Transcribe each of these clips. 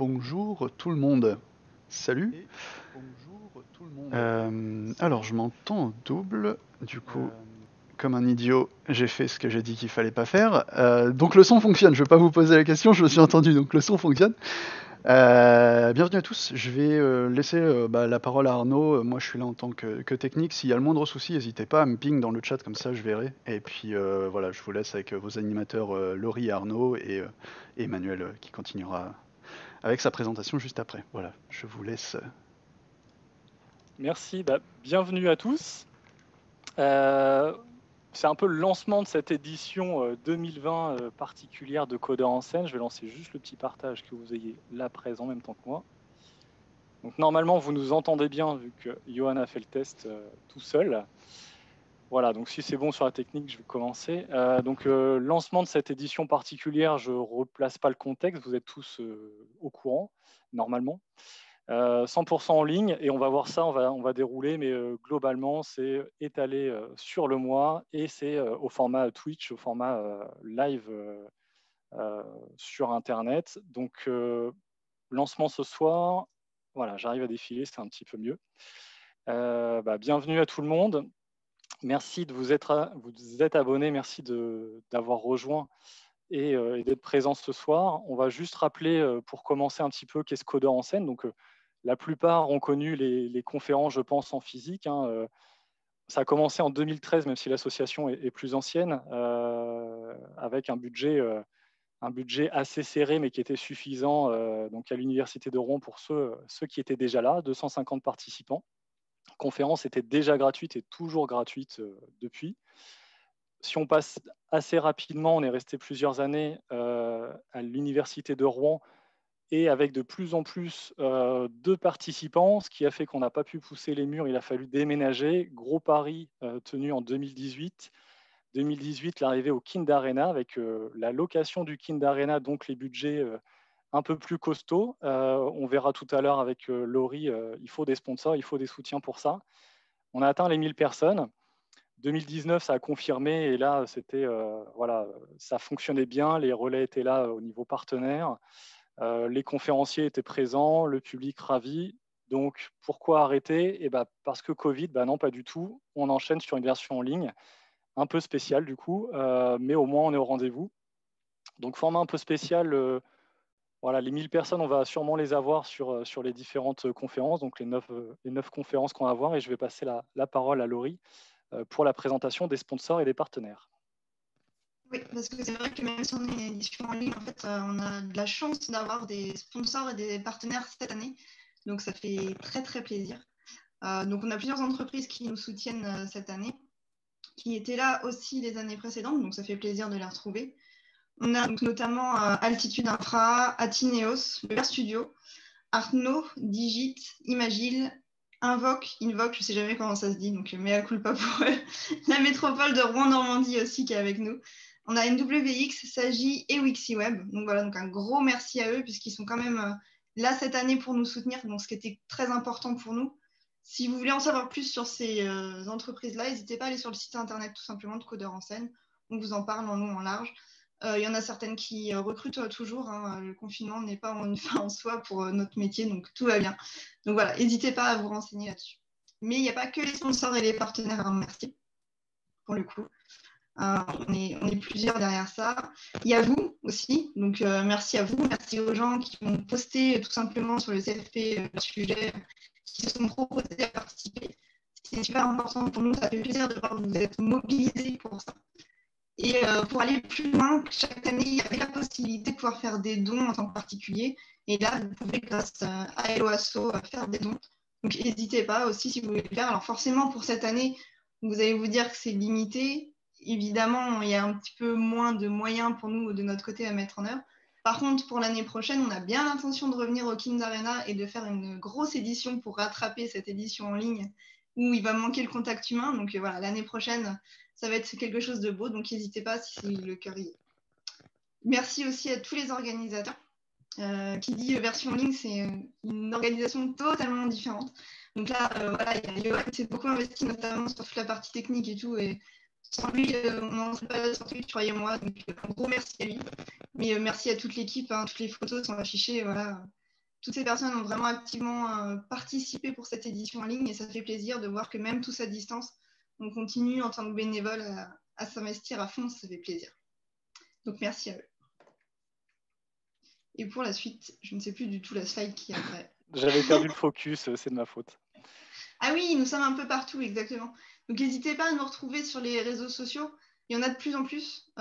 bonjour tout le monde. Salut. Alors, je m'entends en double. Du coup, comme un idiot, j'ai fait ce que j'ai dit qu'il fallait pas faire. Donc le son fonctionne. Je vais pas vous poser la question. Je me suis entendu. Donc le son fonctionne. Bienvenue à tous. Je vais laisser la parole à Arnaud. Moi, je suis là en tant que technique. S'il y a le moindre souci, n'hésitez pas à me ping dans le chat, comme ça je verrai. Et puis voilà, je vous laisse avec vos animateurs Laurie et Arnaud et Emmanuel qui continuera avec sa présentation juste après. Voilà, je vous laisse. Merci, bienvenue à tous. C'est un peu le lancement de cette édition 2020 particulière de Codeurs en scène. Je vais lancer juste le petit partage que vous ayez là présent en même temps que moi. Donc normalement, vous nous entendez bien vu que Johan a fait le test tout seul. Voilà, donc si c'est bon sur la technique, je vais commencer. Lancement de cette édition particulière, je ne replace pas le contexte, vous êtes tous au courant, normalement. 100% en ligne, et on va voir ça, on va dérouler, mais globalement, c'est étalé sur le mois, et c'est au format Twitch, au format live sur Internet. Donc, lancement ce soir, voilà, j'arrive à défiler, c'est un petit peu mieux. Bienvenue à tout le monde. Merci de vous être abonné, merci d'avoir rejoint et d'être présent ce soir. On va juste rappeler, pour commencer un petit peu, qu'est-ce Codeurs en scène. Donc, la plupart ont connu les conférences, je pense, en physique. Ça a commencé en 2013, même si l'association est plus ancienne, avec un budget assez serré, mais qui était suffisant donc à l'Université de Rouen pour ceux qui étaient déjà là, 250 participants. La conférence était déjà gratuite et toujours gratuite depuis. Si on passe assez rapidement, on est resté plusieurs années à l'Université de Rouen et avec de plus en plus de participants, ce qui a fait qu'on n'a pas pu pousser les murs, il a fallu déménager. Gros pari tenu en 2018. 2018, l'arrivée au Kind Arena avec la location du Kind Arena, donc les budgets un peu plus costauds. On verra tout à l'heure avec Laurie, il faut des sponsors, il faut des soutiens pour ça. On a atteint les 1000 personnes. 2019, ça a confirmé et là, c'était voilà, ça fonctionnait bien. Les relais étaient là au niveau partenaire. Les conférenciers étaient présents, le public ravi. Donc, pourquoi arrêter? Parce que Covid, non, pas du tout. On enchaîne sur une version en ligne, un peu spéciale du coup, mais au moins on est au rendez-vous. Donc, format un peu spécial. Voilà, les 1000 personnes, on va sûrement les avoir sur les différentes conférences, donc les 9 conférences qu'on va avoir. Et je vais passer la parole à Laurie pour la présentation des sponsors et des partenaires. Oui, parce que c'est vrai que même si on est une édition en ligne, en fait, on a de la chance d'avoir des sponsors et des partenaires cette année. Donc, ça fait très, très plaisir. Donc, on a plusieurs entreprises qui nous soutiennent cette année, qui étaient là aussi les années précédentes. Donc, ça fait plaisir de les retrouver. On a donc notamment Altitude Infra, Atineos, le Vert Studio, Artno, Digit, Imagil, Invoque, je ne sais jamais comment ça se dit, donc mea culpa pour la métropole de Rouen-Normandie aussi qui est avec nous. On a NWX, Sagi et WixiWeb. Donc voilà, donc un gros merci à eux puisqu'ils sont quand même là cette année pour nous soutenir, donc ce qui était très important pour nous. Si vous voulez en savoir plus sur ces entreprises-là, n'hésitez pas à aller sur le site internet tout simplement de Codeurs en scène. On vous en parle en long, en large. Il y en a certaines qui recrutent toujours. Le confinement n'est pas une fin en soi pour notre métier, donc tout va bien. Donc voilà, n'hésitez pas à vous renseigner là-dessus. Mais il n'y a pas que les sponsors et les partenaires à remercier, pour le coup. On est plusieurs derrière ça. Il y a vous aussi, donc merci à vous, merci aux gens qui ont posté tout simplement sur le CFP le sujet, qui se sont proposés à participer. C'est super important pour nous, ça fait plaisir de voir que vous êtes mobilisés pour ça. Et pour aller plus loin, chaque année, il y avait la possibilité de pouvoir faire des dons en tant que particulier. Et là, vous pouvez, grâce à Helloasso, faire des dons. Donc, n'hésitez pas aussi si vous voulez le faire. Alors, forcément, pour cette année, vous allez vous dire que c'est limité. Évidemment, il y a un petit peu moins de moyens pour nous, de notre côté, à mettre en œuvre. Par contre, pour l'année prochaine, on a bien l'intention de revenir au Kind Arena et de faire une grosse édition pour rattraper cette édition en ligne où il va manquer le contact humain. Donc, voilà, l'année prochaine, ça va être quelque chose de beau, donc n'hésitez pas si le cœur y est. Merci aussi à tous les organisateurs. Qui dit version en ligne, c'est une organisation totalement différente. Donc là, voilà, il y a Johan qui s'est beaucoup investi, notamment sur toute la partie technique et tout. Et sans lui, on n'en serait pas sorti, croyez-moi. Donc un gros merci à lui. Mais merci à toute l'équipe, toutes les photos sont affichées. Voilà. toutes ces personnes ont vraiment activement participé pour cette édition en ligne et ça fait plaisir de voir que même tous à distance, on continue en tant que bénévole à s'investir à fond, ça fait plaisir. Donc merci à eux. Et pour la suite, je ne sais plus du tout la slide qui est après. J'avais perdu le focus, c'est de ma faute. Ah oui, nous sommes un peu partout, exactement. Donc n'hésitez pas à nous retrouver sur les réseaux sociaux. Il y en a de plus en plus.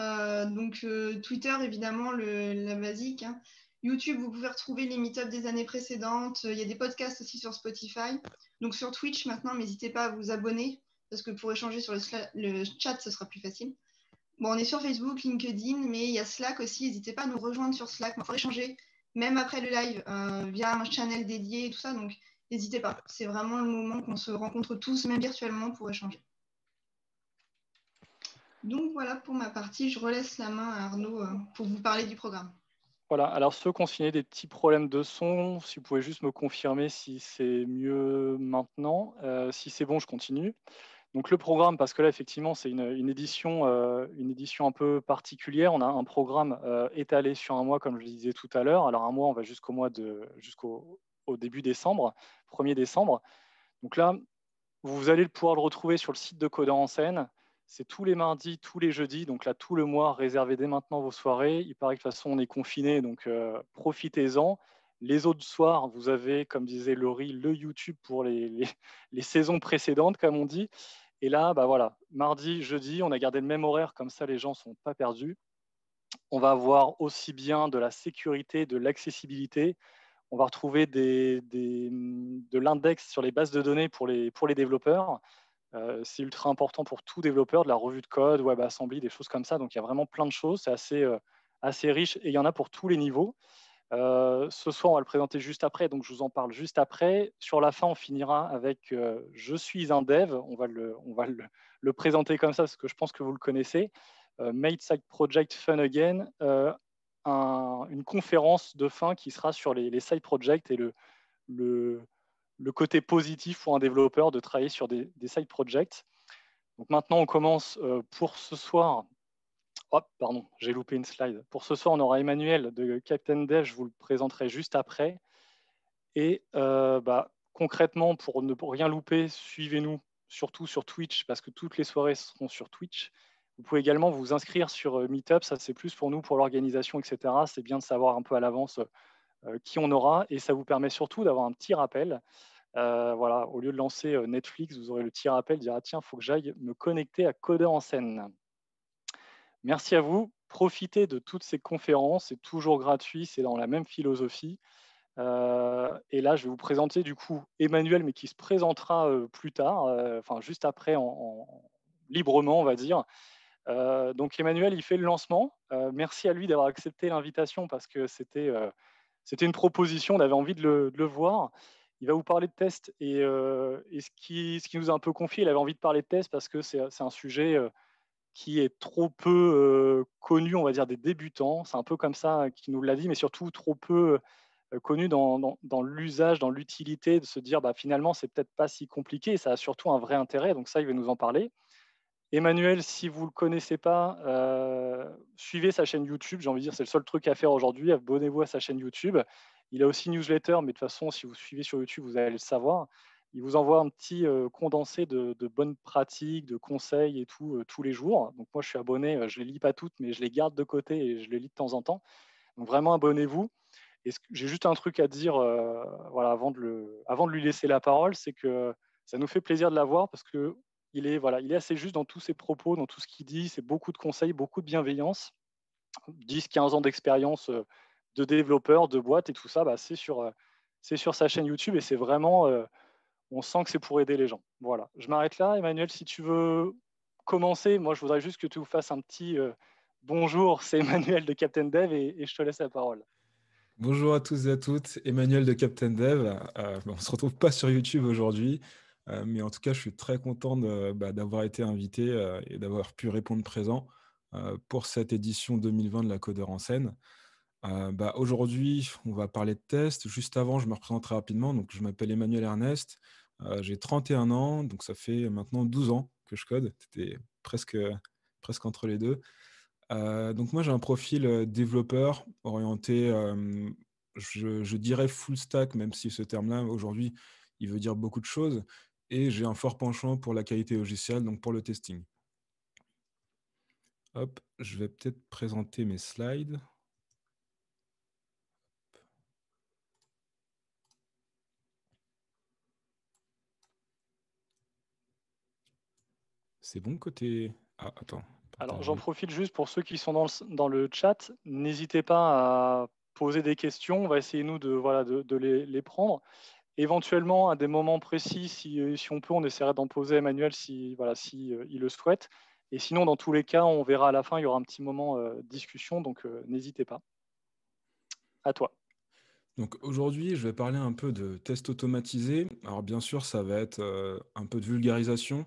Twitter, évidemment, la basique. Hein. YouTube, vous pouvez retrouver les meet-ups des années précédentes. Il y a des podcasts aussi sur Spotify. Donc sur Twitch, maintenant, n'hésitez pas à vous abonner parce que pour échanger sur le chat, ce sera plus facile. Bon, on est sur Facebook, LinkedIn, mais il y a Slack aussi. N'hésitez pas à nous rejoindre sur Slack pour échanger, même après le live, via un channel dédié et tout ça. Donc, n'hésitez pas. C'est vraiment le moment qu'on se rencontre tous, même virtuellement, pour échanger. Donc, voilà pour ma partie. Je relaisse la main à Arnaud pour vous parler du programme. Voilà, alors ceux qui ont signé des petits problèmes de son, si vous pouvez juste me confirmer si c'est mieux maintenant. Si c'est bon, je continue. Donc le programme, parce que là, effectivement, c'est une édition un peu particulière. On a un programme étalé sur un mois, comme je le disais tout à l'heure. Alors un mois, on va jusqu'au début décembre, 1er décembre. Donc là, vous allez pouvoir le retrouver sur le site de Codeurs en scène. C'est tous les mardis, tous les jeudis. Donc là, tout le mois, réservez dès maintenant vos soirées. Il paraît que de toute façon, on est confiné, donc profitez-en. Les autres soirs, vous avez, comme disait Laurie, le YouTube pour les saisons précédentes, comme on dit. Et là, bah voilà, mardi, jeudi, on a gardé le même horaire, comme ça les gens ne sont pas perdus. On va avoir aussi bien de la sécurité, de l'accessibilité. On va retrouver de l'index sur les bases de données pour les développeurs. C'est ultra important pour tout développeur, de la revue de code, WebAssembly, des choses comme ça. Donc il y a vraiment plein de choses, c'est assez riche et il y en a pour tous les niveaux. Ce soir, on va le présenter juste après, donc je vous en parle juste après. Sur la fin, on finira avec Je suis un dev. On va le présenter comme ça parce que je pense que vous le connaissez. Made Side Project Fun Again, une conférence de fin qui sera sur les side projects et le côté positif pour un développeur de travailler sur des side projects. Donc maintenant, on commence pour ce soir. Oh, pardon, j'ai loupé une slide. Pour ce soir, on aura Emmanuel de Captain Dev, je vous le présenterai juste après. Et concrètement, pour ne rien louper, suivez-nous surtout sur Twitch, parce que toutes les soirées seront sur Twitch. Vous pouvez également vous inscrire sur Meetup, ça c'est plus pour nous, pour l'organisation, etc. C'est bien de savoir un peu à l'avance qui on aura, et ça vous permet surtout d'avoir un petit rappel. Voilà, au lieu de lancer Netflix, vous aurez le petit rappel, dire ah, tiens, il faut que j'aille me connecter à Codeurs en scène. Merci à vous. Profitez de toutes ces conférences. C'est toujours gratuit. C'est dans la même philosophie. Et là, je vais vous présenter du coup Emmanuel, mais qui se présentera plus tard, enfin juste après, librement, on va dire. Donc Emmanuel, il fait le lancement. Merci à lui d'avoir accepté l'invitation parce que c'était une proposition. On avait envie de le voir. Il va vous parler de tests et ce qui nous a un peu confié, il avait envie de parler de tests parce que c'est un sujet qui est trop peu connu, on va dire, des débutants. C'est un peu comme ça qu'il nous l'a dit, mais surtout trop peu connu dans l'usage, dans l'utilité, de se dire finalement, c'est peut-être pas si compliqué, ça a surtout un vrai intérêt. Donc ça, il va nous en parler. Emmanuel, si vous ne le connaissez pas, suivez sa chaîne YouTube. J'ai envie de dire, c'est le seul truc à faire aujourd'hui. Abonnez-vous à sa chaîne YouTube. Il a aussi une newsletter, mais de toute façon, si vous suivez sur YouTube, vous allez le savoir. Il vous envoie un petit condensé de bonnes pratiques, de conseils et tout, tous les jours. Donc moi, je suis abonné. Je ne les lis pas toutes, mais je les garde de côté et je les lis de temps en temps. Donc vraiment, abonnez-vous. Et j'ai juste un truc à dire voilà, avant de lui laisser la parole, c'est que ça nous fait plaisir de l'avoir parce que il est assez juste dans tous ses propos, dans tout ce qu'il dit. C'est beaucoup de conseils, beaucoup de bienveillance. 10-15 ans d'expérience de développeur, de boîte et tout ça, c'est sur sa chaîne YouTube et c'est vraiment, on sent que c'est pour aider les gens. Voilà, je m'arrête là. Emmanuel, si tu veux commencer, moi je voudrais juste que tu nous fasses un petit bonjour, c'est Emmanuel de Captain Dev et je te laisse la parole. Bonjour à tous et à toutes, Emmanuel de Captain Dev. On ne se retrouve pas sur YouTube aujourd'hui, mais en tout cas, je suis très content d'avoir été invité et d'avoir pu répondre présent pour cette édition 2020 de la Codeur en scène. Aujourd'hui, on va parler de tests. Juste avant, je me représente très rapidement. Donc, je m'appelle Emmanuel Ernest, j'ai 31 ans, donc ça fait maintenant 12 ans que je code. C'était presque entre les deux. Donc moi j'ai un profil développeur orienté je dirais full stack, même si ce terme-là, aujourd'hui, il veut dire beaucoup de choses. Et j'ai un fort penchant pour la qualité logicielle, donc pour le testing. Hop, je vais peut-être présenter mes slides. C'est bon côté... Ah, attends. Alors, j'en profite juste pour ceux qui sont dans le chat. N'hésitez pas à poser des questions. On va essayer, nous, de les prendre. Éventuellement, à des moments précis, si on peut, on essaiera d'en poser à Emmanuel si il le souhaite. Et sinon, dans tous les cas, on verra à la fin, il y aura un petit moment discussion, donc n'hésitez pas. À toi. Donc aujourd'hui, je vais parler un peu de tests automatisés. Alors bien sûr, ça va être un peu de vulgarisation.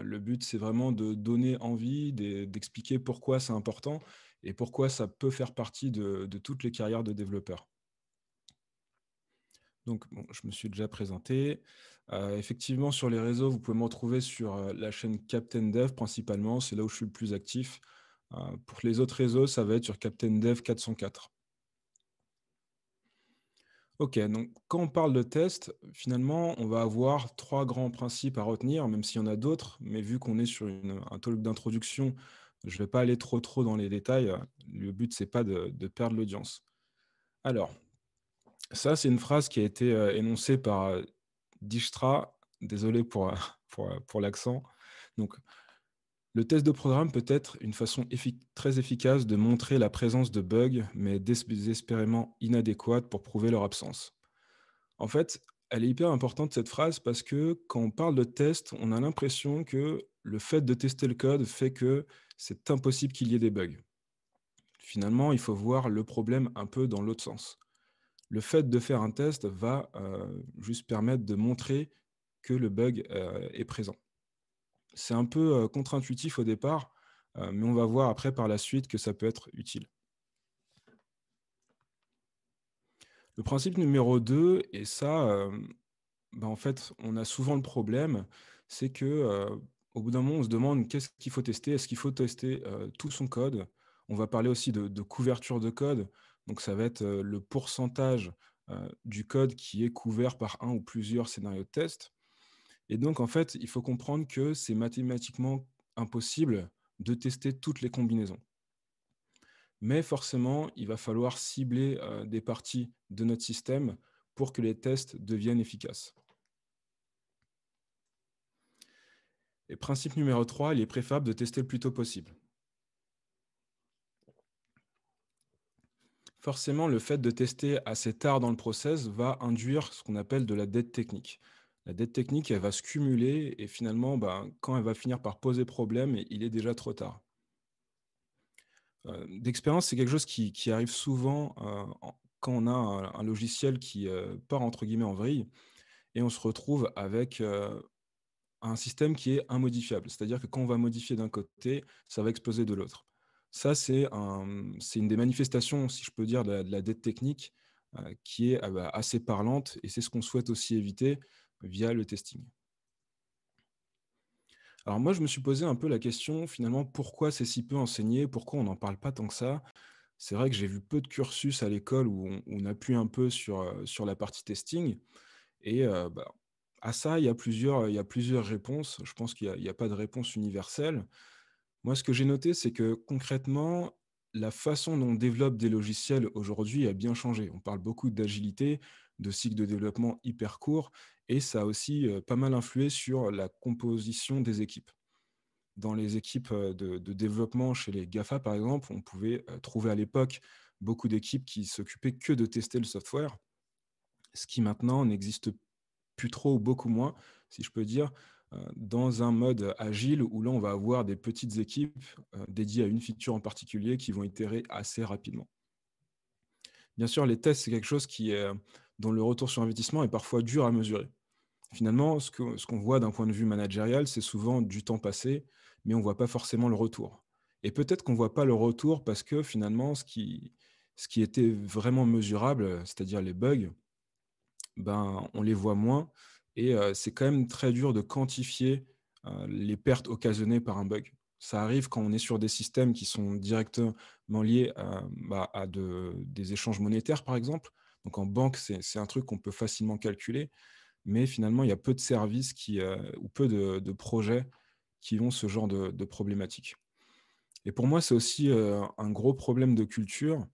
Le but, c'est vraiment de donner envie, d'expliquer pourquoi c'est important et pourquoi ça peut faire partie de toutes les carrières de développeurs. Donc, bon, je me suis déjà présenté. Effectivement, sur les réseaux, vous pouvez me retrouver sur la chaîne Captain Dev principalement. C'est là où je suis le plus actif. Pour les autres réseaux, ça va être sur Captain Dev 404. Ok, donc quand on parle de test, finalement, on va avoir 3 grands principes à retenir, même s'il y en a d'autres, mais vu qu'on est sur un talk d'introduction, je ne vais pas aller trop dans les détails. Le but, c'est pas de perdre l'audience. Alors, ça, c'est une phrase qui a été énoncée par Dijkstra. Désolé pour l'accent. Donc, le test de programme peut être une façon très efficace de montrer la présence de bugs, mais désespérément inadéquate pour prouver leur absence. En fait, elle est hyper importante cette phrase parce que quand on parle de test, on a l'impression que le fait de tester le code fait que c'est impossible qu'il y ait des bugs. Finalement, il faut voir le problème un peu dans l'autre sens. Le fait de faire un test va juste permettre de montrer que le bug est présent. C'est un peu contre-intuitif au départ, mais on va voir après par la suite que ça peut être utile. Le principe numéro 2, et ça, en fait, on a souvent le problème, c'est que au bout d'un moment, on se demande qu'est-ce qu'il faut tester. Est-ce qu'il faut tester tout son code? On va parler aussi de couverture de code. Donc, ça va être le pourcentage du code qui est couvert par un ou plusieurs scénarios de test. Et donc, en fait, il faut comprendre que c'est mathématiquement impossible de tester toutes les combinaisons. Mais forcément, il va falloir cibler des parties de notre système pour que les tests deviennent efficaces. Et principe numéro 3, il est préférable de tester le plus tôt possible. Forcément, le fait de tester assez tard dans le process va induire ce qu'on appelle de la dette technique. La dette technique, elle va se cumuler et finalement, quand elle va finir par poser problème, il est déjà trop tard. D'expérience, c'est quelque chose qui arrive souvent quand on a un logiciel qui part entre guillemets en vrille et on se retrouve avec un système qui est immodifiable. C'est-à-dire que quand on va modifier d'un côté, ça va exploser de l'autre. Ça, c'est une des manifestations, si je peux dire, de la dette technique qui est assez parlante et c'est ce qu'on souhaite aussi éviter via le testing. Alors moi, je me suis posé un peu la question, finalement, pourquoi c'est si peu enseigné? Pourquoi on n'en parle pas tant que ça? C'est vrai que j'ai vu peu de cursus à l'école où on appuie un peu sur la partie testing et à ça, il y a plusieurs réponses. Je pense qu'il y a pas de réponse universelle. Moi, ce que j'ai noté, c'est que concrètement, la façon dont on développe des logiciels aujourd'hui a bien changé. On parle beaucoup d'agilité, de cycles de développement hyper courts et ça a aussi pas mal influé sur la composition des équipes. Dans les équipes de développement chez les GAFA, par exemple, on pouvait trouver à l'époque beaucoup d'équipes qui s'occupaient que de tester le software, ce qui maintenant n'existe plus trop ou beaucoup moins, si je peux dire, dans un mode agile où là, on va avoir des petites équipes dédiées à une feature en particulier qui vont itérer assez rapidement. Bien sûr, les tests, c'est quelque chose dont le retour sur investissement est parfois dur à mesurer. Finalement, ce qu'on voit d'un point de vue managérial, c'est souvent du temps passé, mais on ne voit pas forcément le retour. Et peut-être qu'on ne voit pas le retour parce que finalement, ce qui était vraiment mesurable, c'est-à-dire les bugs, on les voit moins. Et c'est quand même très dur de quantifier les pertes occasionnées par un bug. Ça arrive quand on est sur des systèmes qui sont directement liés à des échanges monétaires, par exemple. Donc en banque, c'est un truc qu'on peut facilement calculer, mais finalement, il y a peu de services ou peu de projets qui ont ce genre de problématiques. Et pour moi, c'est aussi un gros problème de culture.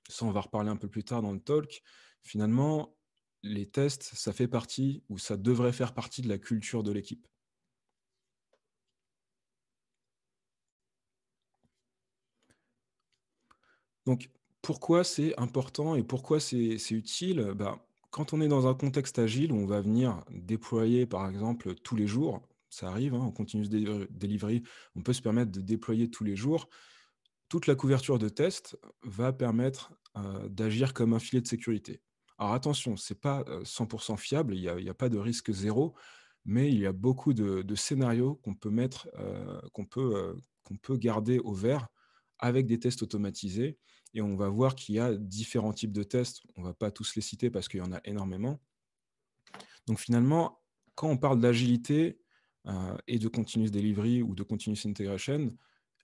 Ça, on va reparler un peu plus tard dans le talk. Finalement, les tests, ça fait partie, ou ça devrait faire partie de la culture de l'équipe. Donc, pourquoi c'est important et pourquoi c'est utile? Quand on est dans un contexte agile où on va venir déployer, par exemple, tous les jours, ça arrive, hein, en continuous delivery, on peut se permettre de déployer tous les jours. Toute la couverture de test va permettre d'agir comme un filet de sécurité. Alors attention, ce n'est pas 100% fiable, il n'y a pas de risque zéro, mais il y a beaucoup de scénarios qu'on peut mettre, qu'on peut garder au vert avec des tests automatisés. Et on va voir qu'il y a différents types de tests. On ne va pas tous les citer parce qu'il y en a énormément. Donc finalement, quand on parle d'agilité et de continuous delivery ou de continuous integration,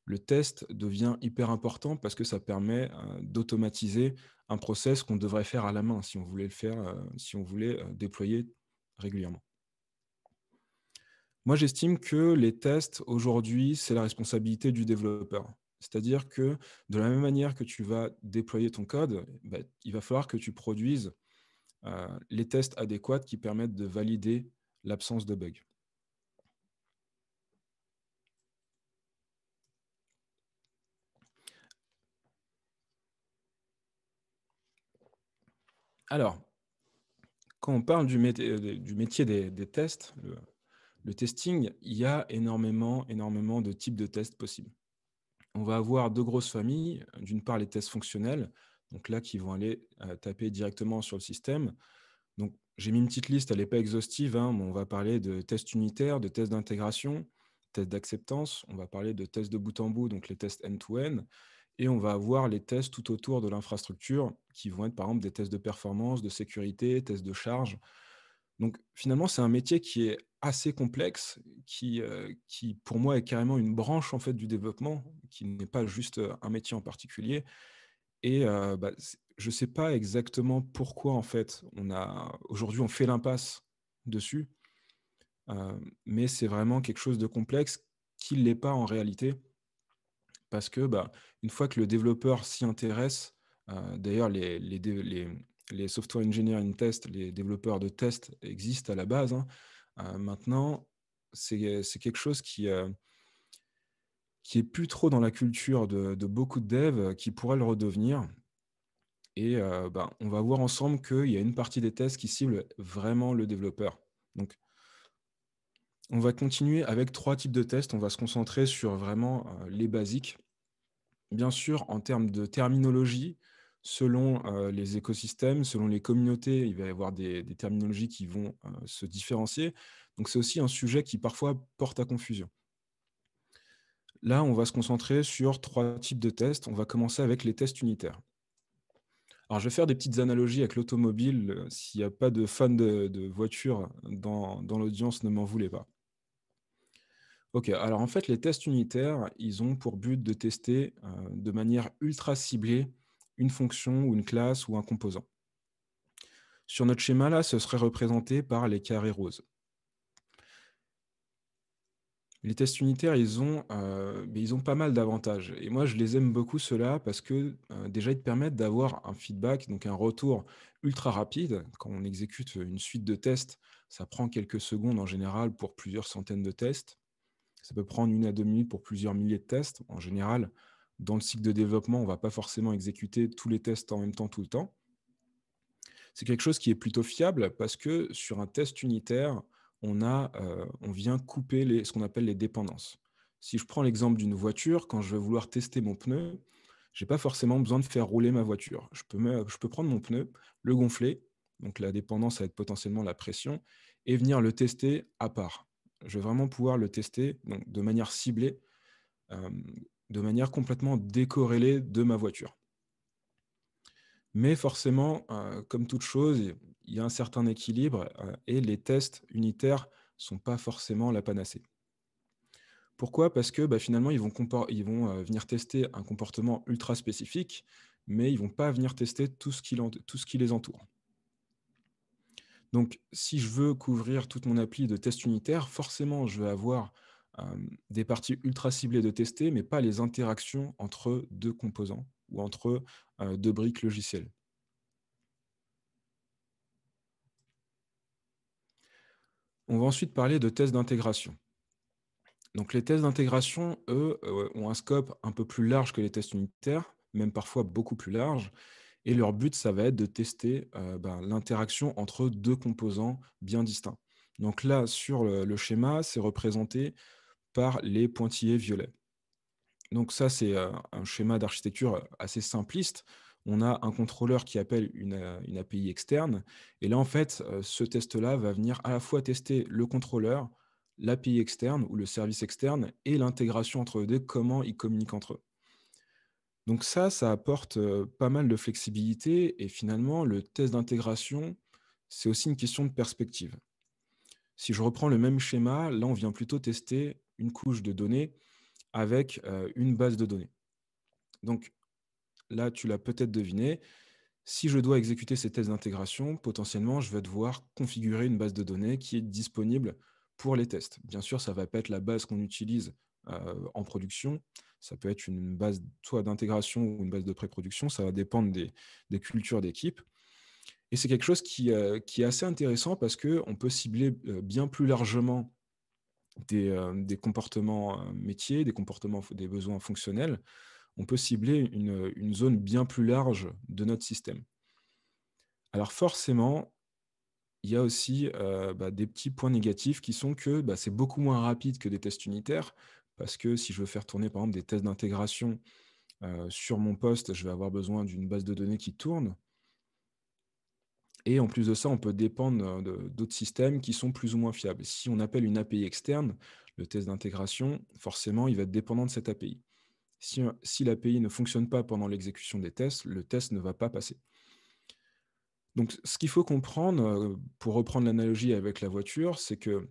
le test devient hyper important parce que ça permet d'automatiser un process qu'on devrait faire à la main si on voulait le faire, si on voulait déployer régulièrement. Moi, j'estime que les tests, aujourd'hui, c'est la responsabilité du développeur. C'est-à-dire que de la même manière que tu vas déployer ton code, il va falloir que tu produises les tests adéquats qui permettent de valider l'absence de bugs. Alors, quand on parle du métier des tests, le testing, il y a énormément de types de tests possibles. On va avoir deux grosses familles. D'une part, les tests fonctionnels, donc là, qui vont aller taper directement sur le système. Donc, j'ai mis une petite liste, elle n'est pas exhaustive, hein, mais on va parler de tests unitaires, de tests d'intégration, tests d'acceptance, on va parler de tests de bout en bout, donc les tests end-to-end, et on va avoir les tests tout autour de l'infrastructure, qui vont être par exemple des tests de performance, de sécurité, tests de charge. Donc finalement, c'est un métier qui est assez complexe, qui pour moi est carrément une branche en fait du développement, qui n'est pas juste un métier en particulier. Et je ne sais pas exactement pourquoi en fait aujourd'hui on fait l'impasse dessus, mais c'est vraiment quelque chose de complexe qui ne l'est pas en réalité, parce que une fois que le développeur s'y intéresse, d'ailleurs les software engineering test, les développeurs de test existent à la base, hein. Maintenant, c'est quelque chose qui est plus trop dans la culture de beaucoup de devs, qui pourrait le redevenir. Et on va voir ensemble qu'il y a une partie des tests qui ciblent vraiment le développeur. Donc, on va continuer avec 3 types de tests. On va se concentrer sur vraiment les basiques. Bien sûr, en termes de terminologie, selon les écosystèmes, selon les communautés, il va y avoir des terminologies qui vont se différencier. Donc, c'est aussi un sujet qui parfois porte à confusion. Là, on va se concentrer sur 3 types de tests. On va commencer avec les tests unitaires. Alors, je vais faire des petites analogies avec l'automobile. S'il n'y a pas de fans de voitures dans l'audience, ne m'en voulez pas. Ok, alors en fait, les tests unitaires, ils ont pour but de tester de manière ultra ciblée une fonction ou une classe ou un composant. Sur notre schéma, là, ce serait représenté par les carrés roses. Les tests unitaires, ils ont pas mal d'avantages. Et moi, je les aime beaucoup, ceux-là, parce que déjà, ils te permettent d'avoir un feedback, donc un retour ultra rapide. Quand on exécute une suite de tests, ça prend quelques secondes en général pour plusieurs centaines de tests. Ça peut prendre 1 à 2 minutes pour plusieurs milliers de tests. En général, dans le cycle de développement, on ne va pas forcément exécuter tous les tests en même temps, tout le temps. C'est quelque chose qui est plutôt fiable parce que sur un test unitaire, on vient couper ce qu'on appelle les dépendances. Si je prends l'exemple d'une voiture, quand je vais vouloir tester mon pneu, je n'ai pas forcément besoin de faire rouler ma voiture. Je peux prendre mon pneu, le gonfler, donc la dépendance va être potentiellement la pression, et venir le tester à part. Je vais vraiment pouvoir le tester donc, de manière ciblée, de manière complètement décorrélée de ma voiture. Mais forcément, comme toute chose, il y a un certain équilibre et les tests unitaires ne sont pas forcément la panacée. Pourquoi ? Parce que finalement, ils vont venir tester un comportement ultra spécifique, mais ils ne vont pas venir tester tout ce qui les entoure. Donc, si je veux couvrir toute mon appli de tests unitaires, forcément, je vais avoir des parties ultra ciblées de tester, mais pas les interactions entre deux composants ou entre deux briques logicielles. On va ensuite parler de tests d'intégration. Donc, les tests d'intégration, eux, ont un scope un peu plus large que les tests unitaires, même parfois beaucoup plus large. Et leur but, ça va être de tester l'interaction entre deux composants bien distincts. Donc là, sur le schéma, c'est représenté par les pointillés violets. Donc ça, c'est un schéma d'architecture assez simpliste. On a un contrôleur qui appelle une API externe. Et là, en fait, ce test-là va venir à la fois tester le contrôleur, l'API externe ou le service externe et l'intégration entre eux deux, comment ils communiquent entre eux. Donc ça apporte pas mal de flexibilité et finalement, le test d'intégration, c'est aussi une question de perspective. Si je reprends le même schéma, là, on vient plutôt tester une couche de données avec une base de données. Donc là, tu l'as peut-être deviné, si je dois exécuter ces tests d'intégration, potentiellement, je vais devoir configurer une base de données qui est disponible pour les tests. Bien sûr, ça ne va pas être la base qu'on utilise en production. Ça peut être une base soit d'intégration ou une base de pré-production. Ça va dépendre des cultures d'équipe. Et c'est quelque chose qui est assez intéressant parce qu'on peut cibler bien plus largement des comportements métiers, des besoins fonctionnels. On peut cibler une zone bien plus large de notre système. Alors forcément, il y a aussi des petits points négatifs qui sont que c'est beaucoup moins rapide que des tests unitaires, parce que si je veux faire tourner par exemple des tests d'intégration sur mon poste, je vais avoir besoin d'une base de données qui tourne. Et en plus de ça, on peut dépendre d'autres systèmes qui sont plus ou moins fiables. Si on appelle une API externe, le test d'intégration, forcément, il va être dépendant de cette API. Si l'API ne fonctionne pas pendant l'exécution des tests, le test ne va pas passer. Donc, ce qu'il faut comprendre, pour reprendre l'analogie avec la voiture, c'est que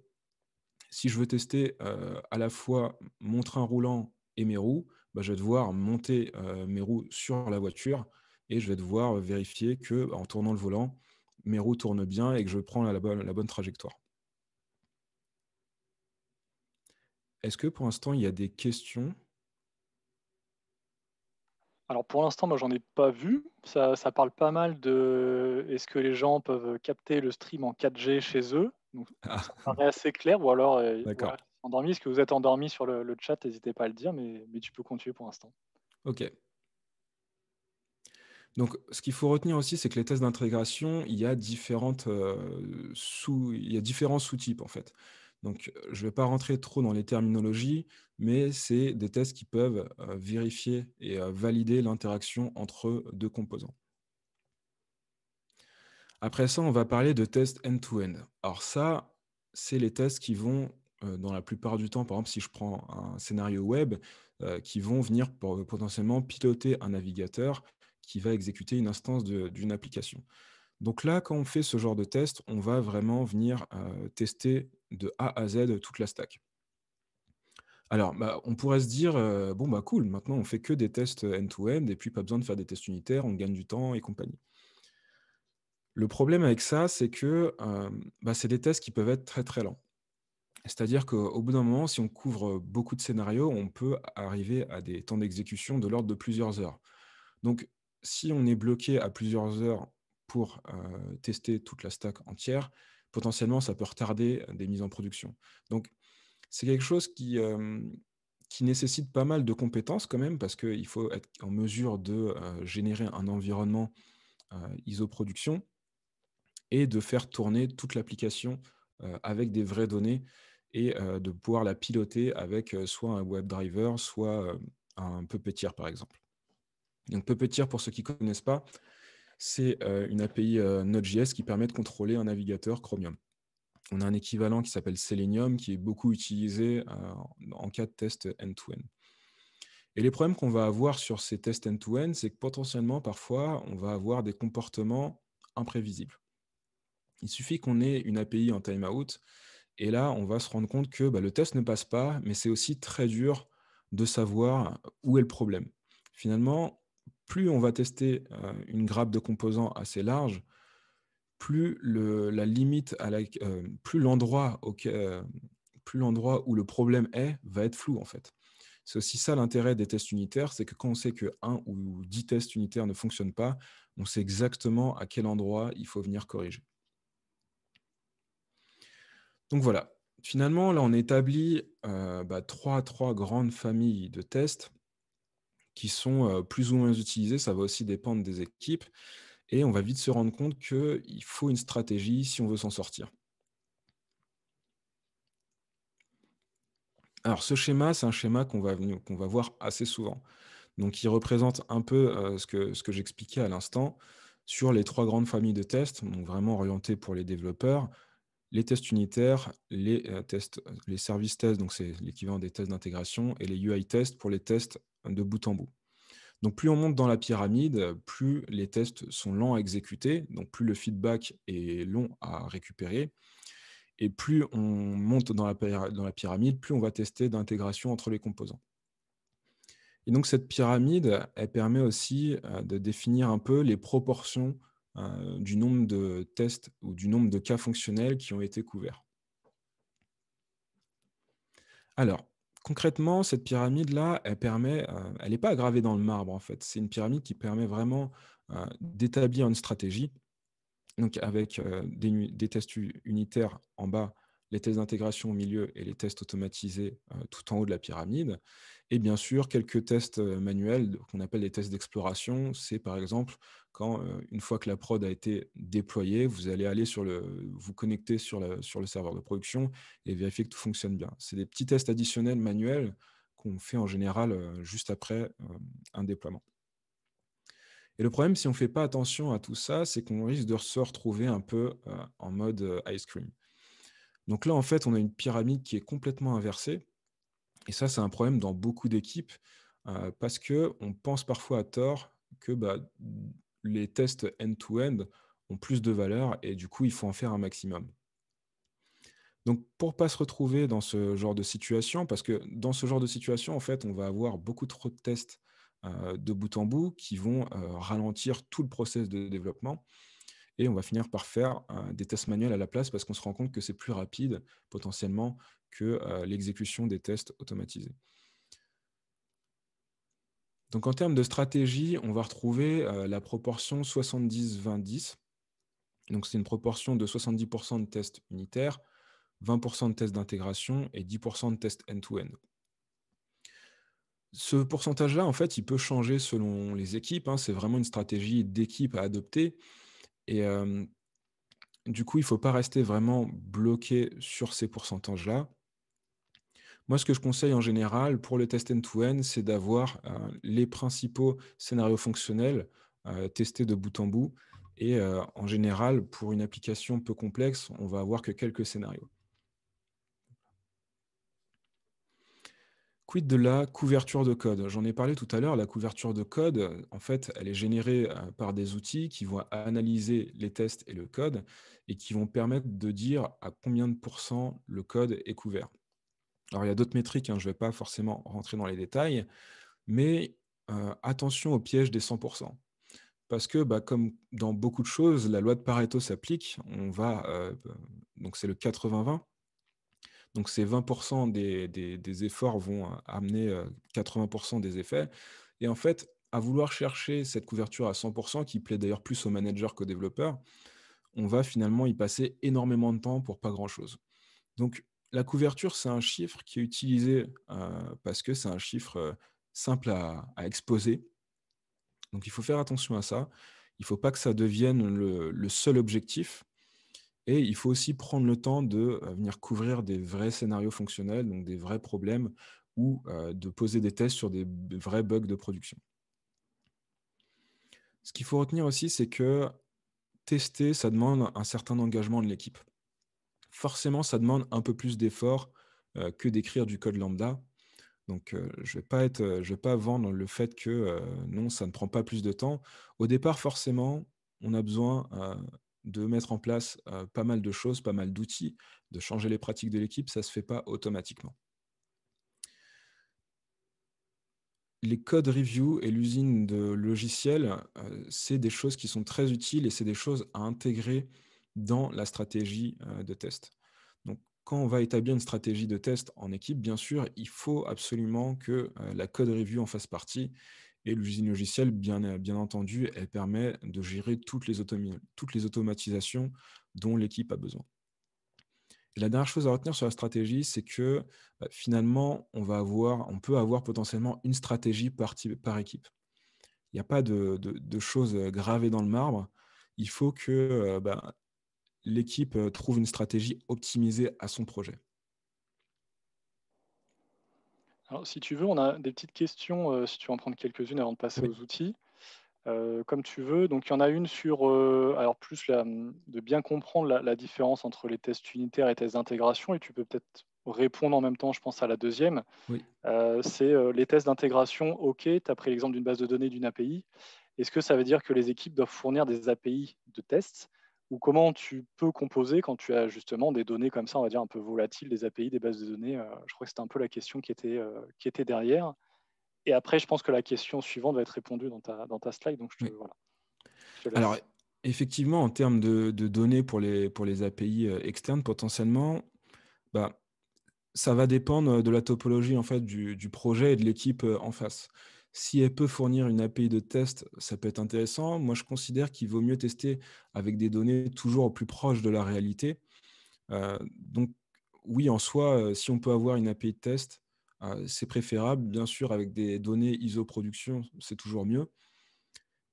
si je veux tester à la fois mon train roulant et mes roues, je vais devoir monter mes roues sur la voiture et je vais devoir vérifier qu'en tournant le volant, mes roues tournent bien et que je prends la bonne trajectoire. Est-ce que pour l'instant, il y a des questions ? Alors pour l'instant, moi j'en ai pas vu. Ça parle pas mal de est-ce que les gens peuvent capter le stream en 4G chez eux. Donc, ça paraît assez clair. Ou alors, D'accord. voilà, endormi. Est-ce que vous êtes endormi sur le chat? N'hésitez pas à le dire, mais tu peux continuer pour l'instant. Ok. Donc, ce qu'il faut retenir aussi, c'est que les tests d'intégration, il y a différents sous-types en fait. Donc, je ne vais pas rentrer trop dans les terminologies, mais c'est des tests qui peuvent vérifier et valider l'interaction entre deux composants. Après ça, on va parler de tests end-to-end. Alors ça, c'est les tests qui vont, dans la plupart du temps, par exemple, si je prends un scénario web, qui vont venir potentiellement piloter un navigateur qui va exécuter une instance d'une application. Donc là, quand on fait ce genre de test, on va vraiment venir tester de A à Z toute la stack. Alors, on pourrait se dire, cool, maintenant on fait que des tests end-to-end et puis pas besoin de faire des tests unitaires, on gagne du temps et compagnie. Le problème avec ça, c'est que c'est des tests qui peuvent être très très lents. C'est-à-dire qu'au bout d'un moment, si on couvre beaucoup de scénarios, on peut arriver à des temps d'exécution de l'ordre de plusieurs heures. Donc, si on est bloqué à plusieurs heures pour tester toute la stack entière, potentiellement, ça peut retarder des mises en production. Donc, c'est quelque chose qui nécessite pas mal de compétences quand même, parce qu'il faut être en mesure de générer un environnement ISO production et de faire tourner toute l'application avec des vraies données et de pouvoir la piloter avec soit un WebDriver, soit un Puppeteer, par exemple. Donc Puppeteer, pour ceux qui ne connaissent pas, c'est une API Node.js qui permet de contrôler un navigateur Chromium. On a un équivalent qui s'appelle Selenium, qui est beaucoup utilisé en cas de test end-to-end. Et les problèmes qu'on va avoir sur ces tests end-to-end, c'est que potentiellement, parfois, on va avoir des comportements imprévisibles. Il suffit qu'on ait une API en timeout, et là, on va se rendre compte que le test ne passe pas, mais c'est aussi très dur de savoir où est le problème. Finalement, plus on va tester une grappe de composants assez large, plus la limite plus l'endroit où le problème va être flou en fait. C'est aussi ça l'intérêt des tests unitaires, c'est que quand on sait que 1 ou 10 tests unitaires ne fonctionnent pas, on sait exactement à quel endroit il faut venir corriger. Donc voilà, finalement, là on établit trois grandes familles de tests qui sont plus ou moins utilisées, ça va aussi dépendre des équipes, et on va vite se rendre compte qu'il faut une stratégie si on veut s'en sortir. Alors ce schéma, c'est un schéma qu'on va voir assez souvent. Donc il représente un peu ce que j'expliquais à l'instant sur les 3 grandes familles de tests, donc vraiment orientées pour les développeurs, les tests unitaires, les service tests, donc c'est l'équivalent des tests d'intégration, et les UI tests pour les tests de bout en bout. Donc plus on monte dans la pyramide, plus les tests sont lents à exécuter, donc plus le feedback est long à récupérer, et plus on monte dans la pyramide, plus on va tester d'intégration entre les composants. Et donc cette pyramide, elle permet aussi de définir un peu les proportions du nombre de tests ou du nombre de cas fonctionnels qui ont été couverts. Alors, concrètement, cette pyramide-là, elle n'est pas gravée dans le marbre en fait. C'est une pyramide qui permet vraiment d'établir une stratégie, donc avec des tests unitaires en bas, les tests d'intégration au milieu et les tests automatisés tout en haut de la pyramide. Et bien sûr, quelques tests manuels qu'on appelle des tests d'exploration. C'est par exemple quand, une fois que la prod a été déployée, vous allez aller vous connecter sur le serveur de production et vérifier que tout fonctionne bien. C'est des petits tests additionnels manuels qu'on fait en général juste après un déploiement. Et le problème, si on ne fait pas attention à tout ça, c'est qu'on risque de se retrouver un peu en mode ice cream. Donc là, en fait, on a une pyramide qui est complètement inversée. Et ça, c'est un problème dans beaucoup d'équipes parce qu'on pense parfois à tort que les tests end-to-end ont plus de valeur et du coup, il faut en faire un maximum. Donc, pour ne pas se retrouver dans ce genre de situation, parce que dans ce genre de situation, en fait, on va avoir beaucoup trop de tests de bout en bout qui vont ralentir tout le process de développement et on va finir par faire des tests manuels à la place parce qu'on se rend compte que c'est plus rapide potentiellement que l'exécution des tests automatisés. Donc en termes de stratégie, on va retrouver la proportion 70-20-10. Donc c'est une proportion de 70% de tests unitaires, 20% de tests d'intégration et 10% de tests end-to-end. Ce pourcentage-là, en fait, il peut changer selon les équipes. C'est vraiment une stratégie d'équipe à adopter. Et du coup, il ne faut pas rester vraiment bloqué sur ces pourcentages-là. Moi, ce que je conseille en général pour le test end-to-end, c'est d'avoir les principaux scénarios fonctionnels testés de bout en bout. Et en général, pour une application peu complexe, on va avoir que quelques scénarios. Quid de la couverture de code? J'en ai parlé tout à l'heure, la couverture de code, en fait, elle est générée par des outils qui vont analyser les tests et le code et qui vont permettre de dire à combien de pourcents le code est couvert. Alors, il y a d'autres métriques, je ne vais pas forcément rentrer dans les détails, mais attention au piège des 100%. Parce que, comme dans beaucoup de choses, la loi de Pareto s'applique. Donc, c'est le 80-20. Donc, ces 20% des efforts vont amener 80% des effets. Et en fait, à vouloir chercher cette couverture à 100%, qui plaît d'ailleurs plus aux managers qu'aux développeurs, on va finalement y passer énormément de temps pour pas grand-chose. Donc, la couverture, c'est un chiffre qui est utilisé parce que c'est un chiffre simple à exposer. Donc, il faut faire attention à ça. Il ne faut pas que ça devienne le seul objectif. Et il faut aussi prendre le temps de venir couvrir des vrais scénarios fonctionnels, donc des vrais problèmes, ou de poser des tests sur des vrais bugs de production. Ce qu'il faut retenir aussi, c'est que tester, ça demande un certain engagement de l'équipe. Forcément, ça demande un peu plus d'efforts que d'écrire du code lambda. Donc, je ne vais pas vendre le fait que non, ça ne prend pas plus de temps. Au départ, forcément, on a besoin de mettre en place pas mal de choses, pas mal d'outils, de changer les pratiques de l'équipe. Ça ne se fait pas automatiquement. les code review et l'usine de logiciels, c'est des choses qui sont très utiles et c'est des choses à intégrer dans la stratégie, de test. Donc quand on va établir une stratégie de test en équipe, bien sûr, il faut absolument que, la code review en fasse partie et l'usine logicielle, bien entendu, elle permet de gérer toutes les automatisations dont l'équipe a besoin. Et la dernière chose à retenir sur la stratégie, c'est que, finalement, on peut avoir potentiellement une stratégie par équipe. Il n'y a pas de choses, gravées dans le marbre. Il faut que, l'équipe, trouve une stratégie optimisée à son projet. Alors, si tu veux, on a des petites questions, si tu veux en prendre quelques-unes avant de passer Oui. aux outils. Comme tu veux. Donc, il y en a une sur, alors plus de bien comprendre la différence entre les tests unitaires et tests d'intégration, et tu peux peut-être répondre en même temps, je pense, à la deuxième. Oui. C'est les tests d'intégration, OK, tu as pris l'exemple d'une base de données, d'une API. Est-ce que ça veut dire que les équipes doivent fournir des API de tests? Ou comment tu peux composer quand tu as justement des données comme ça, on va dire un peu volatiles, des API, des bases de données? Je crois que c'était un peu la question qui était derrière. Et après, je pense que la question suivante va être répondue dans ta slide. Donc, Oui. voilà, je te Alors, laisse. effectivement, en termes de données pour les API, externes, potentiellement, bah, ça va dépendre de la topologie, en fait, du projet et de l'équipe, en face. Si elle peut fournir une API de test, ça peut être intéressant. Moi, je considère qu'il vaut mieux tester avec des données toujours au plus proche de la réalité. Donc oui, en soi, si on peut avoir une API de test, c'est préférable. Bien sûr, avec des données ISO production, c'est toujours mieux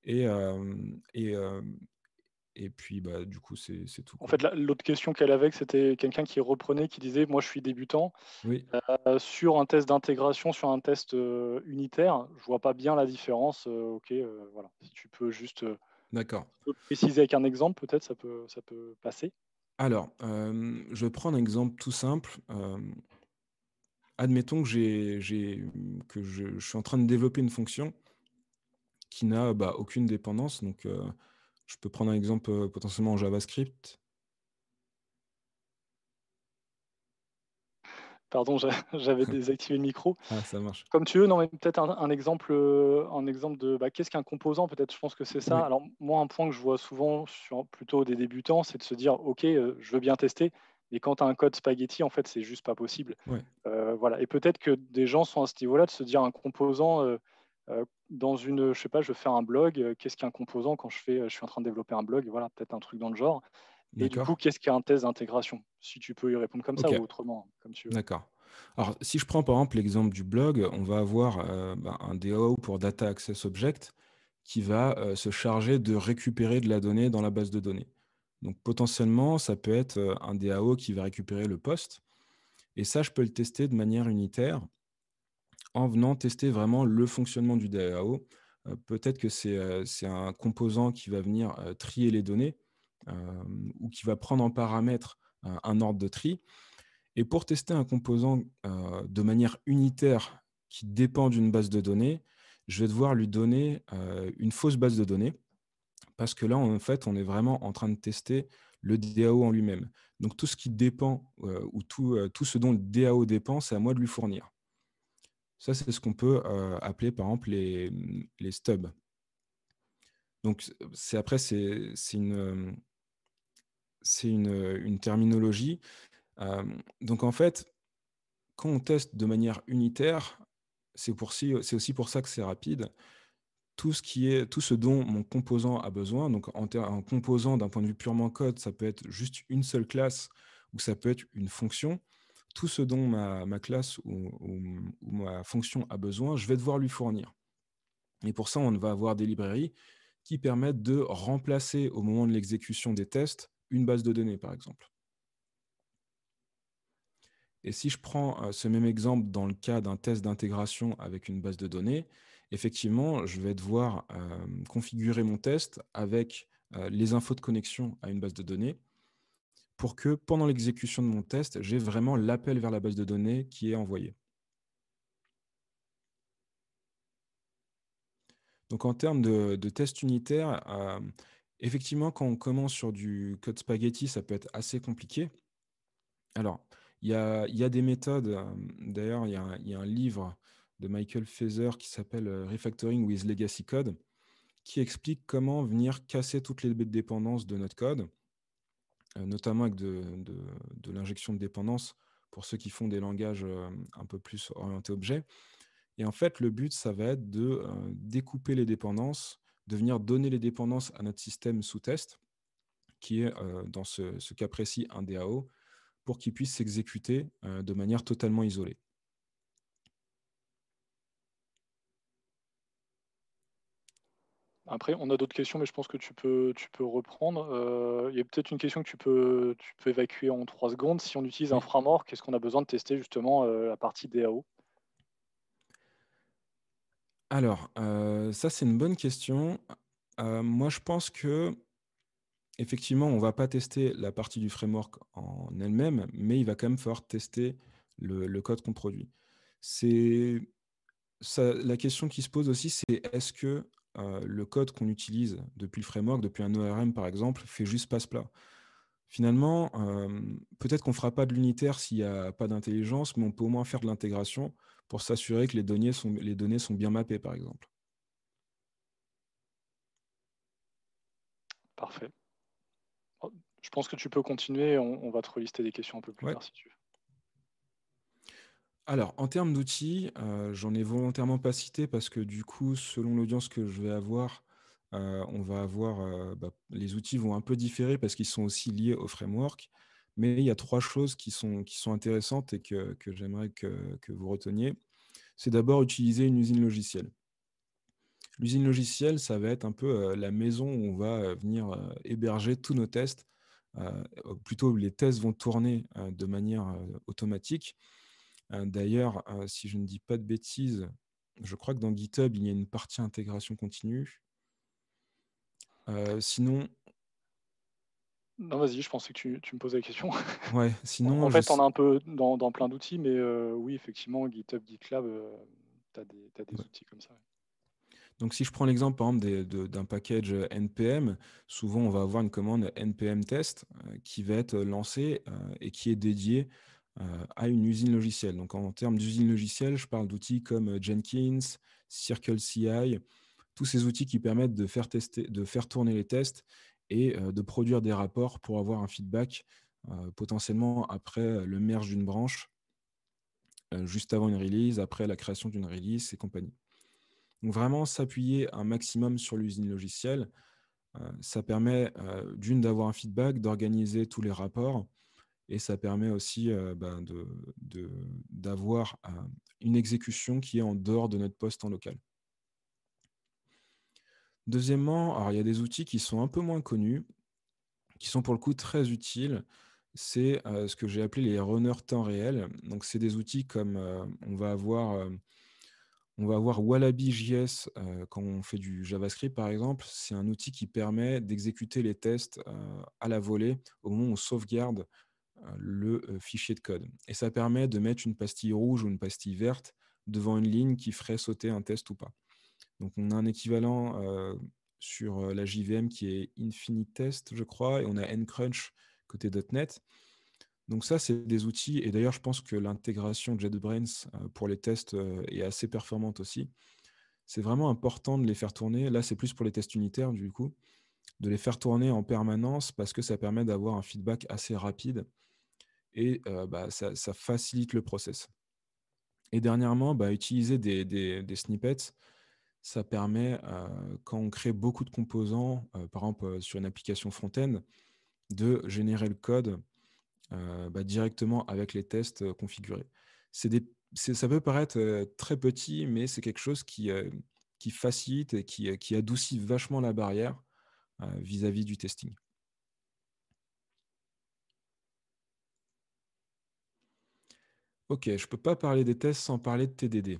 et hem et hem et puis, bah, du coup, c'est tout, En quoi. fait, l'autre question qu'elle avait, c'était quelqu'un qui reprenait, qui disait, moi, je suis débutant. Oui, Sur un test d'intégration, sur un test unitaire, je vois pas bien la différence. OK, voilà. Si tu peux juste d'accord. préciser avec un exemple, peut-être, ça peut passer. Alors, je vais prendre un exemple tout simple. Admettons que je suis en train de développer une fonction qui n'a, bah, aucune dépendance. Donc, je peux prendre un exemple, potentiellement en JavaScript. Pardon, j'avais désactivé le micro. Ah, ça marche. Comme tu veux, non, mais peut-être un exemple de qu'est-ce qu'un composant, peut-être, je pense que c'est ça. Oui, Alors, moi, un point que je vois souvent sur plutôt des débutants, c'est de se dire, OK, je veux bien tester, mais quand tu as un code spaghetti, en fait, c'est juste pas possible. ouais, Voilà. Et peut-être que des gens sont à ce niveau-là de se dire un composant dans une, je sais pas, je veux faire un blog, qu'est-ce qu'un composant quand je suis en train de développer un blog, voilà, peut-être un truc dans le genre. Et du coup, d'accord. qu'est-ce qu'un test d'intégration? Si tu peux y répondre comme ça OK. ou autrement, comme tu veux. D'accord. Alors, si je prends par exemple l'exemple du blog, on va avoir un DAO pour Data Access Object qui va se charger de récupérer de la donnée dans la base de données. Donc potentiellement, ça peut être un DAO qui va récupérer le post. Et ça, je peux le tester de manière unitaire en venant tester vraiment le fonctionnement du DAO. Peut-être que c'est un composant qui va venir trier les données ou qui va prendre en paramètre un ordre de tri. Et pour tester un composant, de manière unitaire qui dépend d'une base de données, je vais devoir lui donner, une fausse base de données parce que là, en fait, on est vraiment en train de tester le DAO en lui-même. Donc tout ce qui dépend, ou tout ce dont le DAO dépend, c'est à moi de lui fournir. Ça, c'est ce qu'on peut, appeler par exemple les stubs. Donc c'est une terminologie. Donc en fait, quand on teste de manière unitaire, c'est aussi pour ça que c'est rapide. Tout ce dont mon composant a besoin, donc en composant d'un point de vue purement code, ça peut être juste une seule classe ou ça peut être une fonction. Tout ce dont ma classe ou ma fonction a besoin, je vais devoir lui fournir. Et pour ça, on va avoir des librairies qui permettent de remplacer au moment de l'exécution des tests une base de données, par exemple. Et si je prends ce même exemple dans le cas d'un test d'intégration avec une base de données, effectivement, je vais devoir configurer mon test avec les infos de connexion à une base de données pour que pendant l'exécution de mon test, j'ai vraiment l'appel vers la base de données qui est envoyé. Donc en termes de test unitaire, effectivement, quand on commence sur du code spaghetti, ça peut être assez compliqué. Alors, il y a des méthodes, d'ailleurs, il y a un livre de Michael Feather qui s'appelle Refactoring with Legacy Code, qui explique comment venir casser toutes les dépendances de notre code, notamment avec de l'injection de dépendances pour ceux qui font des langages un peu plus orientés objets. Et en fait, le but, ça va être de découper les dépendances, de venir donner les dépendances à notre système sous test, qui est dans ce cas précis un DAO, pour qu'il puisse s'exécuter de manière totalement isolée. Après, on a d'autres questions, mais je pense que tu peux reprendre. Il y a peut-être une question que tu peux évacuer en 3 secondes. Si on utilise un framework, est-ce qu'on a besoin de tester justement la partie DAO? Alors, ça, c'est une bonne question. Moi, je pense que effectivement, on ne va pas tester la partie du framework en elle-même, mais il va quand même falloir tester le code qu'on produit. La question qui se pose aussi, c'est est-ce que le code qu'on utilise depuis le framework, depuis un ORM par exemple, fait juste passe-plat? Finalement, peut-être qu'on ne fera pas de l'unitaire s'il n'y a pas d'intelligence, mais on peut au moins faire de l'intégration pour s'assurer que les données sont bien mappées, par exemple. Parfait. Je pense que tu peux continuer. On va te relister des questions un peu plus tard si tu veux. Alors, en termes d'outils, j'en ai volontairement pas cité parce que du coup, selon l'audience que je vais avoir, on va avoir, les outils vont un peu différer parce qu'ils sont aussi liés au framework. Mais il y a 3 choses qui sont intéressantes et que j'aimerais que vous reteniez. C'est d'abord utiliser une usine logicielle. L'usine logicielle, ça va être un peu la maison où on va venir héberger tous nos tests. Plutôt, les tests vont tourner de manière automatique. D'ailleurs, si je ne dis pas de bêtises, je crois que dans GitHub, il y a une partie intégration continue. Sinon... Non, vas-y, je pensais que tu me posais la question. Ouais, sinon... En fait, on a un peu dans plein d'outils, mais oui, effectivement, GitHub, GitLab, tu as des outils comme ça. Donc, si je prends l'exemple, par exemple, d'un package NPM, souvent, on va avoir une commande npm test qui va être lancée et qui est dédiée à une usine logicielle. Donc, en termes d'usine logicielle, je parle d'outils comme Jenkins, CircleCI, tous ces outils qui permettent de faire tourner les tests et de produire des rapports pour avoir un feedback potentiellement après le merge d'une branche, juste avant une release, après la création d'une release et compagnie. Donc vraiment s'appuyer un maximum sur l'usine logicielle, ça permet d'une d'avoir un feedback, d'organiser tous les rapports, et ça permet aussi d'avoir une exécution qui est en dehors de notre poste en local. Deuxièmement, alors il y a des outils qui sont un peu moins connus, qui sont pour le coup très utiles. C'est ce que j'ai appelé les runners temps réel. Donc c'est des outils comme on va avoir Wallaby.js quand on fait du JavaScript, par exemple. C'est un outil qui permet d'exécuter les tests à la volée au moment où on sauvegarde le fichier de code. Et ça permet de mettre une pastille rouge ou une pastille verte devant une ligne qui ferait sauter un test ou pas. Donc, on a un équivalent sur la JVM qui est Infinitest, je crois, et on a NCrunch côté .NET. Donc ça, c'est des outils, et d'ailleurs, je pense que l'intégration JetBrains pour les tests est assez performante aussi. C'est vraiment important de les faire tourner. Là, c'est plus pour les tests unitaires, du coup, de les faire tourner en permanence parce que ça permet d'avoir un feedback assez rapide et ça facilite le process. Et dernièrement, utiliser des snippets, ça permet, quand on crée beaucoup de composants, par exemple sur une application front-end, de générer le code directement avec les tests configurés. Ça peut paraître très petit, mais c'est quelque chose qui facilite et qui adoucit vachement la barrière vis-à-vis du testing. Ok, je ne peux pas parler des tests sans parler de TDD.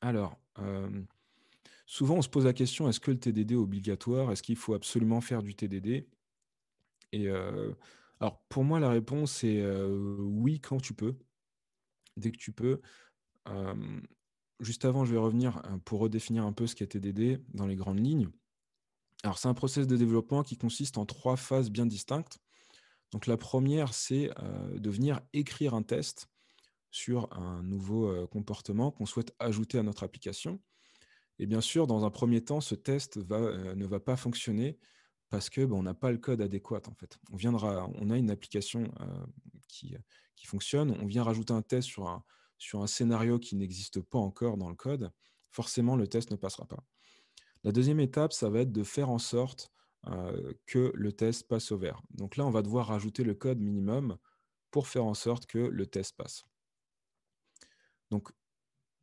Alors, souvent on se pose la question, est-ce que le TDD est obligatoire? Est-ce qu'il faut absolument faire du TDD? Et alors, pour moi, la réponse est oui, quand tu peux. Dès que tu peux. Juste avant, je vais revenir pour redéfinir un peu ce qu'est TDD dans les grandes lignes. Alors, c'est un process de développement qui consiste en 3 phases bien distinctes. Donc, la première, c'est de venir écrire un test sur un nouveau comportement qu'on souhaite ajouter à notre application. Et bien sûr, dans un premier temps, ce test ne va pas fonctionner parce que on n'a pas le code adéquat en fait. On a une application qui, qui fonctionne, on vient rajouter un test sur un scénario qui n'existe pas encore dans le code, forcément le test ne passera pas. La deuxième étape, ça va être de faire en sorte que le test passe au vert. Donc là, on va devoir rajouter le code minimum pour faire en sorte que le test passe. Donc,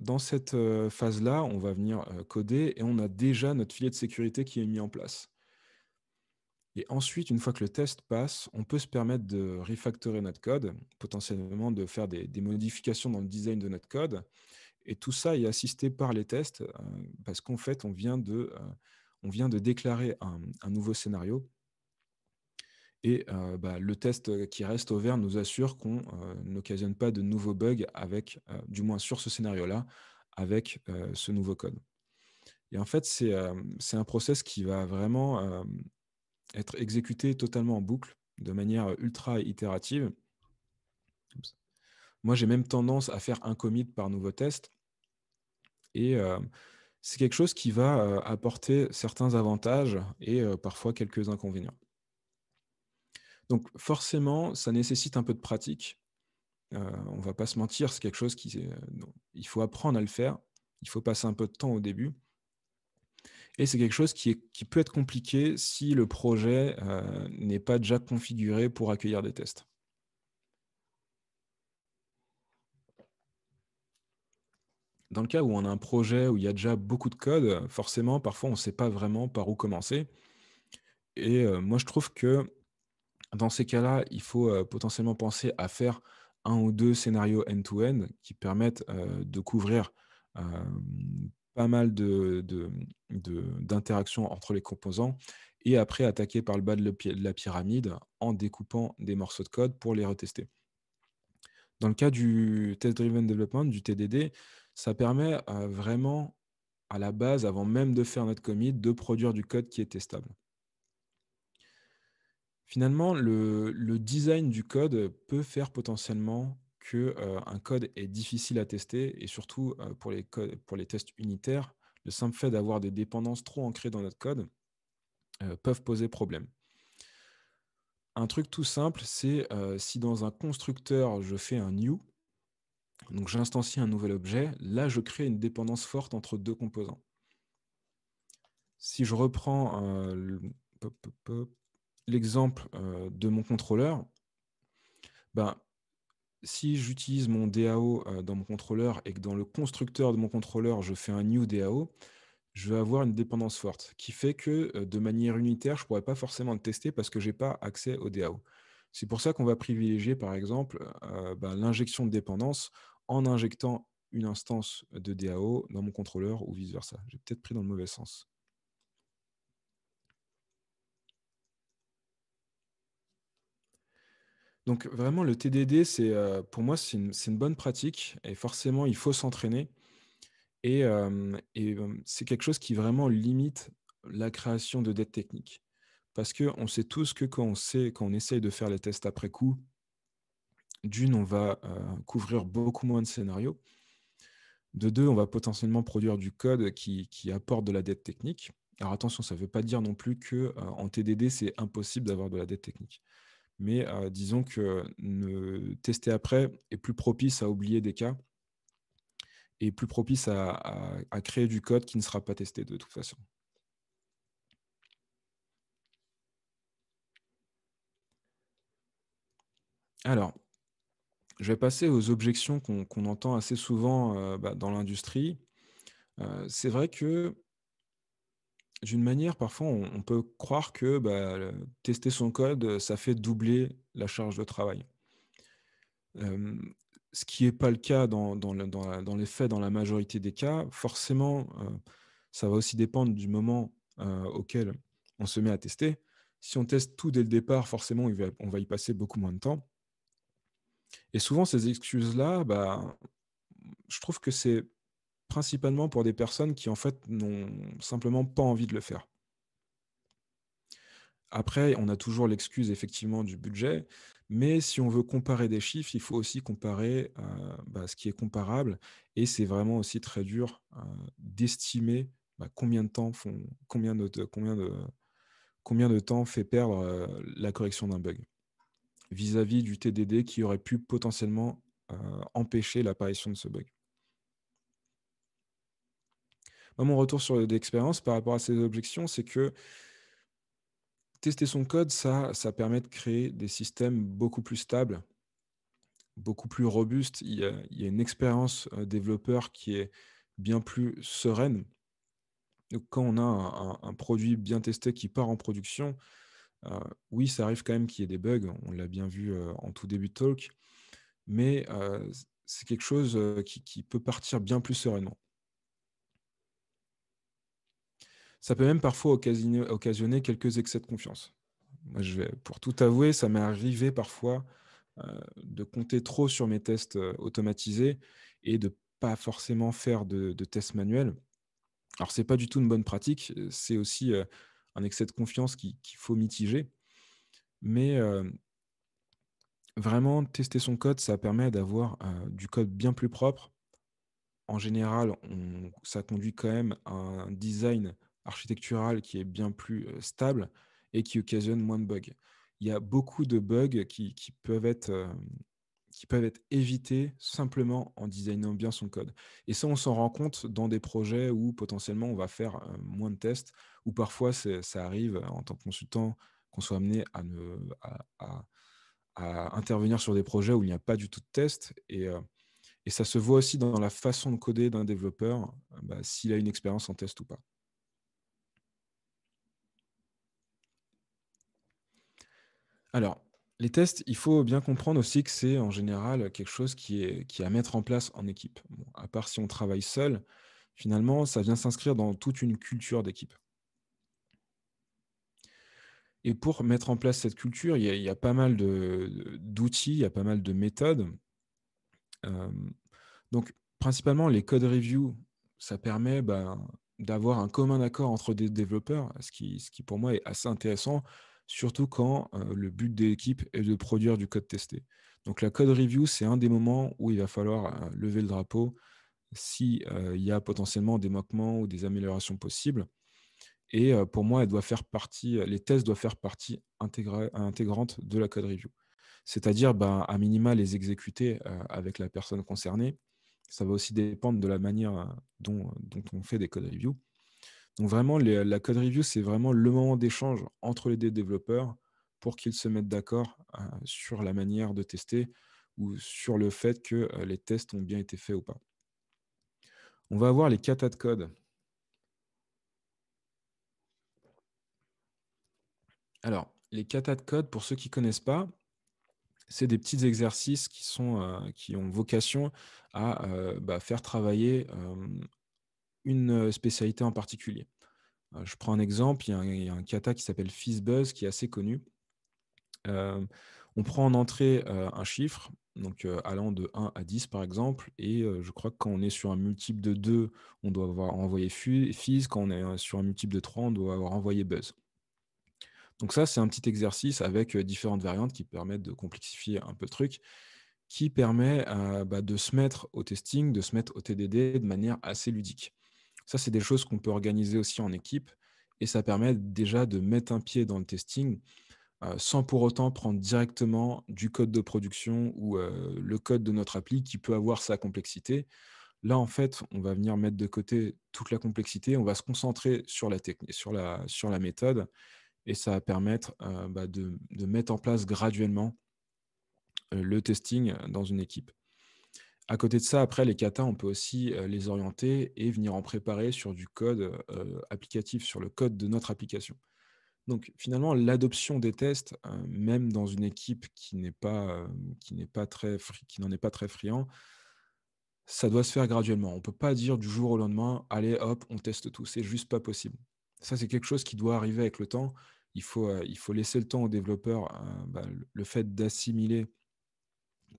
dans cette phase-là, on va venir coder et on a déjà notre filet de sécurité qui est mis en place. Et ensuite, une fois que le test passe, on peut se permettre de refactorer notre code, potentiellement de faire des modifications dans le design de notre code. Et tout ça est assisté par les tests parce qu'en fait, on vient de déclarer un nouveau scénario. Et le test qui reste au vert nous assure qu'on n'occasionne pas de nouveaux bugs avec, du moins sur ce scénario-là, avec ce nouveau code. Et en fait, c'est un process qui va vraiment être exécuté totalement en boucle, de manière ultra itérative. Moi, j'ai même tendance à faire un commit par nouveau test. Et c'est quelque chose qui va apporter certains avantages et parfois quelques inconvénients. Donc forcément, ça nécessite un peu de pratique. On ne va pas se mentir, c'est quelque chose il faut apprendre à le faire. Il faut passer un peu de temps au début. Et c'est quelque chose qui peut être compliqué si le projet n'est pas déjà configuré pour accueillir des tests. Dans le cas où on a un projet où il y a déjà beaucoup de code, forcément, parfois, on ne sait pas vraiment par où commencer. Et moi, je trouve que dans ces cas-là, il faut potentiellement penser à faire un ou deux scénarios end-to-end qui permettent de couvrir pas mal d'interactions entre les composants et après attaquer par le bas de la pyramide en découpant des morceaux de code pour les retester. Dans le cas du Test-Driven Development, du TDD, ça permet vraiment, à la base, avant même de faire notre commit, de produire du code qui est testable. Finalement, le design du code peut faire potentiellement qu'un code est difficile à tester et surtout pour les tests unitaires, le simple fait d'avoir des dépendances trop ancrées dans notre code peuvent poser problème. Un truc tout simple, c'est si dans un constructeur, je fais un new, donc j'instancie un nouvel objet, là je crée une dépendance forte entre deux composants. Si je reprends l'exemple de mon contrôleur, si j'utilise mon DAO dans mon contrôleur et que dans le constructeur de mon contrôleur, je fais un new DAO, je vais avoir une dépendance forte qui fait que de manière unitaire, je ne pourrais pas forcément le tester parce que je n'ai pas accès au DAO. C'est pour ça qu'on va privilégier, par exemple, l'injection de dépendance en injectant une instance de DAO dans mon contrôleur ou vice-versa. J'ai peut-être pris dans le mauvais sens. Donc vraiment, le TDD, pour moi, c'est une bonne pratique et forcément, il faut s'entraîner. Et c'est quelque chose qui vraiment limite la création de dettes techniques. Parce qu'on sait tous que quand on essaye de faire les tests après coup, d'une, on va couvrir beaucoup moins de scénarios. De deux, on va potentiellement produire du code qui apporte de la dette technique. Alors attention, ça ne veut pas dire non plus qu'en TDD, c'est impossible d'avoir de la dette technique. Mais disons que tester après est plus propice à oublier des cas et plus propice à créer du code qui ne sera pas testé de toute façon. Alors, je vais passer aux objections qu'on entend assez souvent dans l'industrie. C'est vrai que, d'une manière, parfois, on peut croire que tester son code, ça fait doubler la charge de travail. Ce qui n'est pas le cas dans les faits, dans la majorité des cas. Forcément, ça va aussi dépendre du moment auquel on se met à tester. Si on teste tout dès le départ, forcément, on va y passer beaucoup moins de temps. Et souvent, ces excuses-là, je trouve que c'est principalement pour des personnes qui, en fait, n'ont simplement pas envie de le faire. Après, on a toujours l'excuse effectivement du budget, mais si on veut comparer des chiffres, il faut aussi comparer ce qui est comparable. Et c'est vraiment aussi très dur d'estimer combien de temps combien de temps fait perdre la correction d'un bug vis-à-vis du TDD qui aurait pu potentiellement empêcher l'apparition de ce bug. Moi, mon retour sur l'expérience par rapport à ces objections, c'est que tester son code, ça permet de créer des systèmes beaucoup plus stables, beaucoup plus robustes. Il y a une expérience développeur qui est bien plus sereine. Donc, quand on a un produit bien testé qui part en production, oui, ça arrive quand même qu'il y ait des bugs. On l'a bien vu en tout début de talk. Mais c'est quelque chose qui peut partir bien plus sereinement. Ça peut même parfois occasionner quelques excès de confiance. Moi, pour tout avouer, ça m'est arrivé parfois de compter trop sur mes tests automatisés et de pas forcément faire de tests manuels. Alors, c'est pas du tout une bonne pratique, c'est aussi un excès de confiance qu'il faut mitiger. Mais vraiment, tester son code, ça permet d'avoir du code bien plus propre. En général, ça conduit quand même à un design architectural qui est bien plus stable et qui occasionne moins de bugs. Il y a beaucoup de bugs qui peuvent être évités simplement en designant bien son code. Et ça, on s'en rend compte dans des projets où potentiellement on va faire moins de tests, ou parfois ça arrive en tant que consultant qu'on soit amené à intervenir sur des projets où il n'y a pas du tout de tests. Et ça se voit aussi dans la façon de coder d'un développeur, s'il a une expérience en test ou pas. Alors, les tests, il faut bien comprendre aussi que c'est en général quelque chose qui est à mettre en place en équipe. Bon, à part si on travaille seul, finalement, ça vient s'inscrire dans toute une culture d'équipe. Et pour mettre en place cette culture, il y a pas mal d'outils, il y a pas mal de méthodes. Donc, principalement, les code reviews, ça permet d'avoir un commun accord entre des développeurs, ce qui pour moi est assez intéressant, surtout quand le but de l'équipe est de produire du code testé. Donc, la code review, c'est un des moments où il va falloir lever le drapeau s'il y a potentiellement des manquements ou des améliorations possibles. Et pour moi, les tests doivent faire partie intégrante de la code review. C'est-à-dire, à minima, les exécuter avec la personne concernée. Ça va aussi dépendre de la manière dont on fait des code reviews. Donc vraiment, la code review, c'est vraiment le moment d'échange entre les deux développeurs pour qu'ils se mettent d'accord sur la manière de tester ou sur le fait que les tests ont bien été faits ou pas. On va avoir les katas de code. Alors, les katas de code, pour ceux qui ne connaissent pas, c'est des petits exercices qui ont vocation à faire travailler une spécialité en particulier. Je prends un exemple, il y a un kata qui s'appelle FizzBuzz qui est assez connu. On prend en entrée un chiffre, donc allant de 1 à 10 par exemple, et je crois que quand on est sur un multiple de 2, on doit avoir envoyé Fizz, quand on est sur un multiple de 3, on doit avoir envoyé Buzz. Donc ça, c'est un petit exercice avec différentes variantes qui permettent de complexifier un peu le truc, qui permet de se mettre au testing, de se mettre au TDD de manière assez ludique. Ça, c'est des choses qu'on peut organiser aussi en équipe, et ça permet déjà de mettre un pied dans le testing sans pour autant prendre directement du code de production ou le code de notre appli qui peut avoir sa complexité. Là, en fait, on va venir mettre de côté toute la complexité, on va se concentrer sur la technique, sur la méthode, et ça va permettre de mettre en place graduellement le testing dans une équipe. À côté de ça, après, les katas, on peut aussi les orienter et venir en préparer sur du code applicatif, sur le code de notre application. Donc finalement, l'adoption des tests, même dans une équipe qui n'en est pas très friand, ça doit se faire graduellement. On ne peut pas dire du jour au lendemain, allez hop, on teste tout. C'est juste pas possible. Ça, c'est quelque chose qui doit arriver avec le temps. Il faut laisser le temps aux développeurs, le fait d'assimiler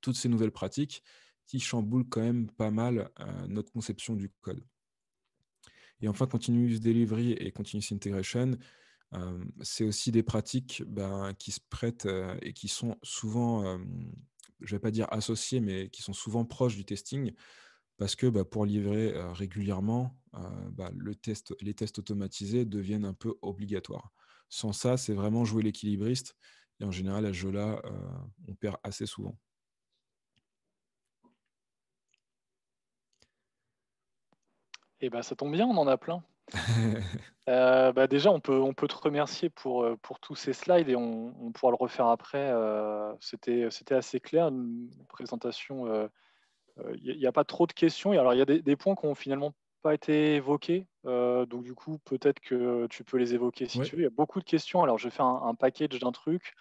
toutes ces nouvelles pratiques qui chamboulent quand même pas mal notre conception du code. Et enfin, continuous delivery et continuous integration, C'est aussi des pratiques qui se prêtent et qui sont souvent, je ne vais pas dire associées, mais qui sont souvent proches du testing. Parce que pour livrer régulièrement, les tests automatisés deviennent un peu obligatoires. Sans ça, c'est vraiment jouer l'équilibriste. Et en général, à ce jeu-là, on perd assez souvent. Et ça tombe bien, on en a plein. Déjà, on peut te remercier pour tous ces slides et on pourra le refaire après. C'était assez clair, une présentation. Il n'y a pas trop de questions. Alors, il y a des points qui n'ont finalement pas été évoqués. Donc, du coup, peut-être que tu peux les évoquer si Ouais. tu veux. Il y a beaucoup de questions. Alors, je vais faire un package d'un truc.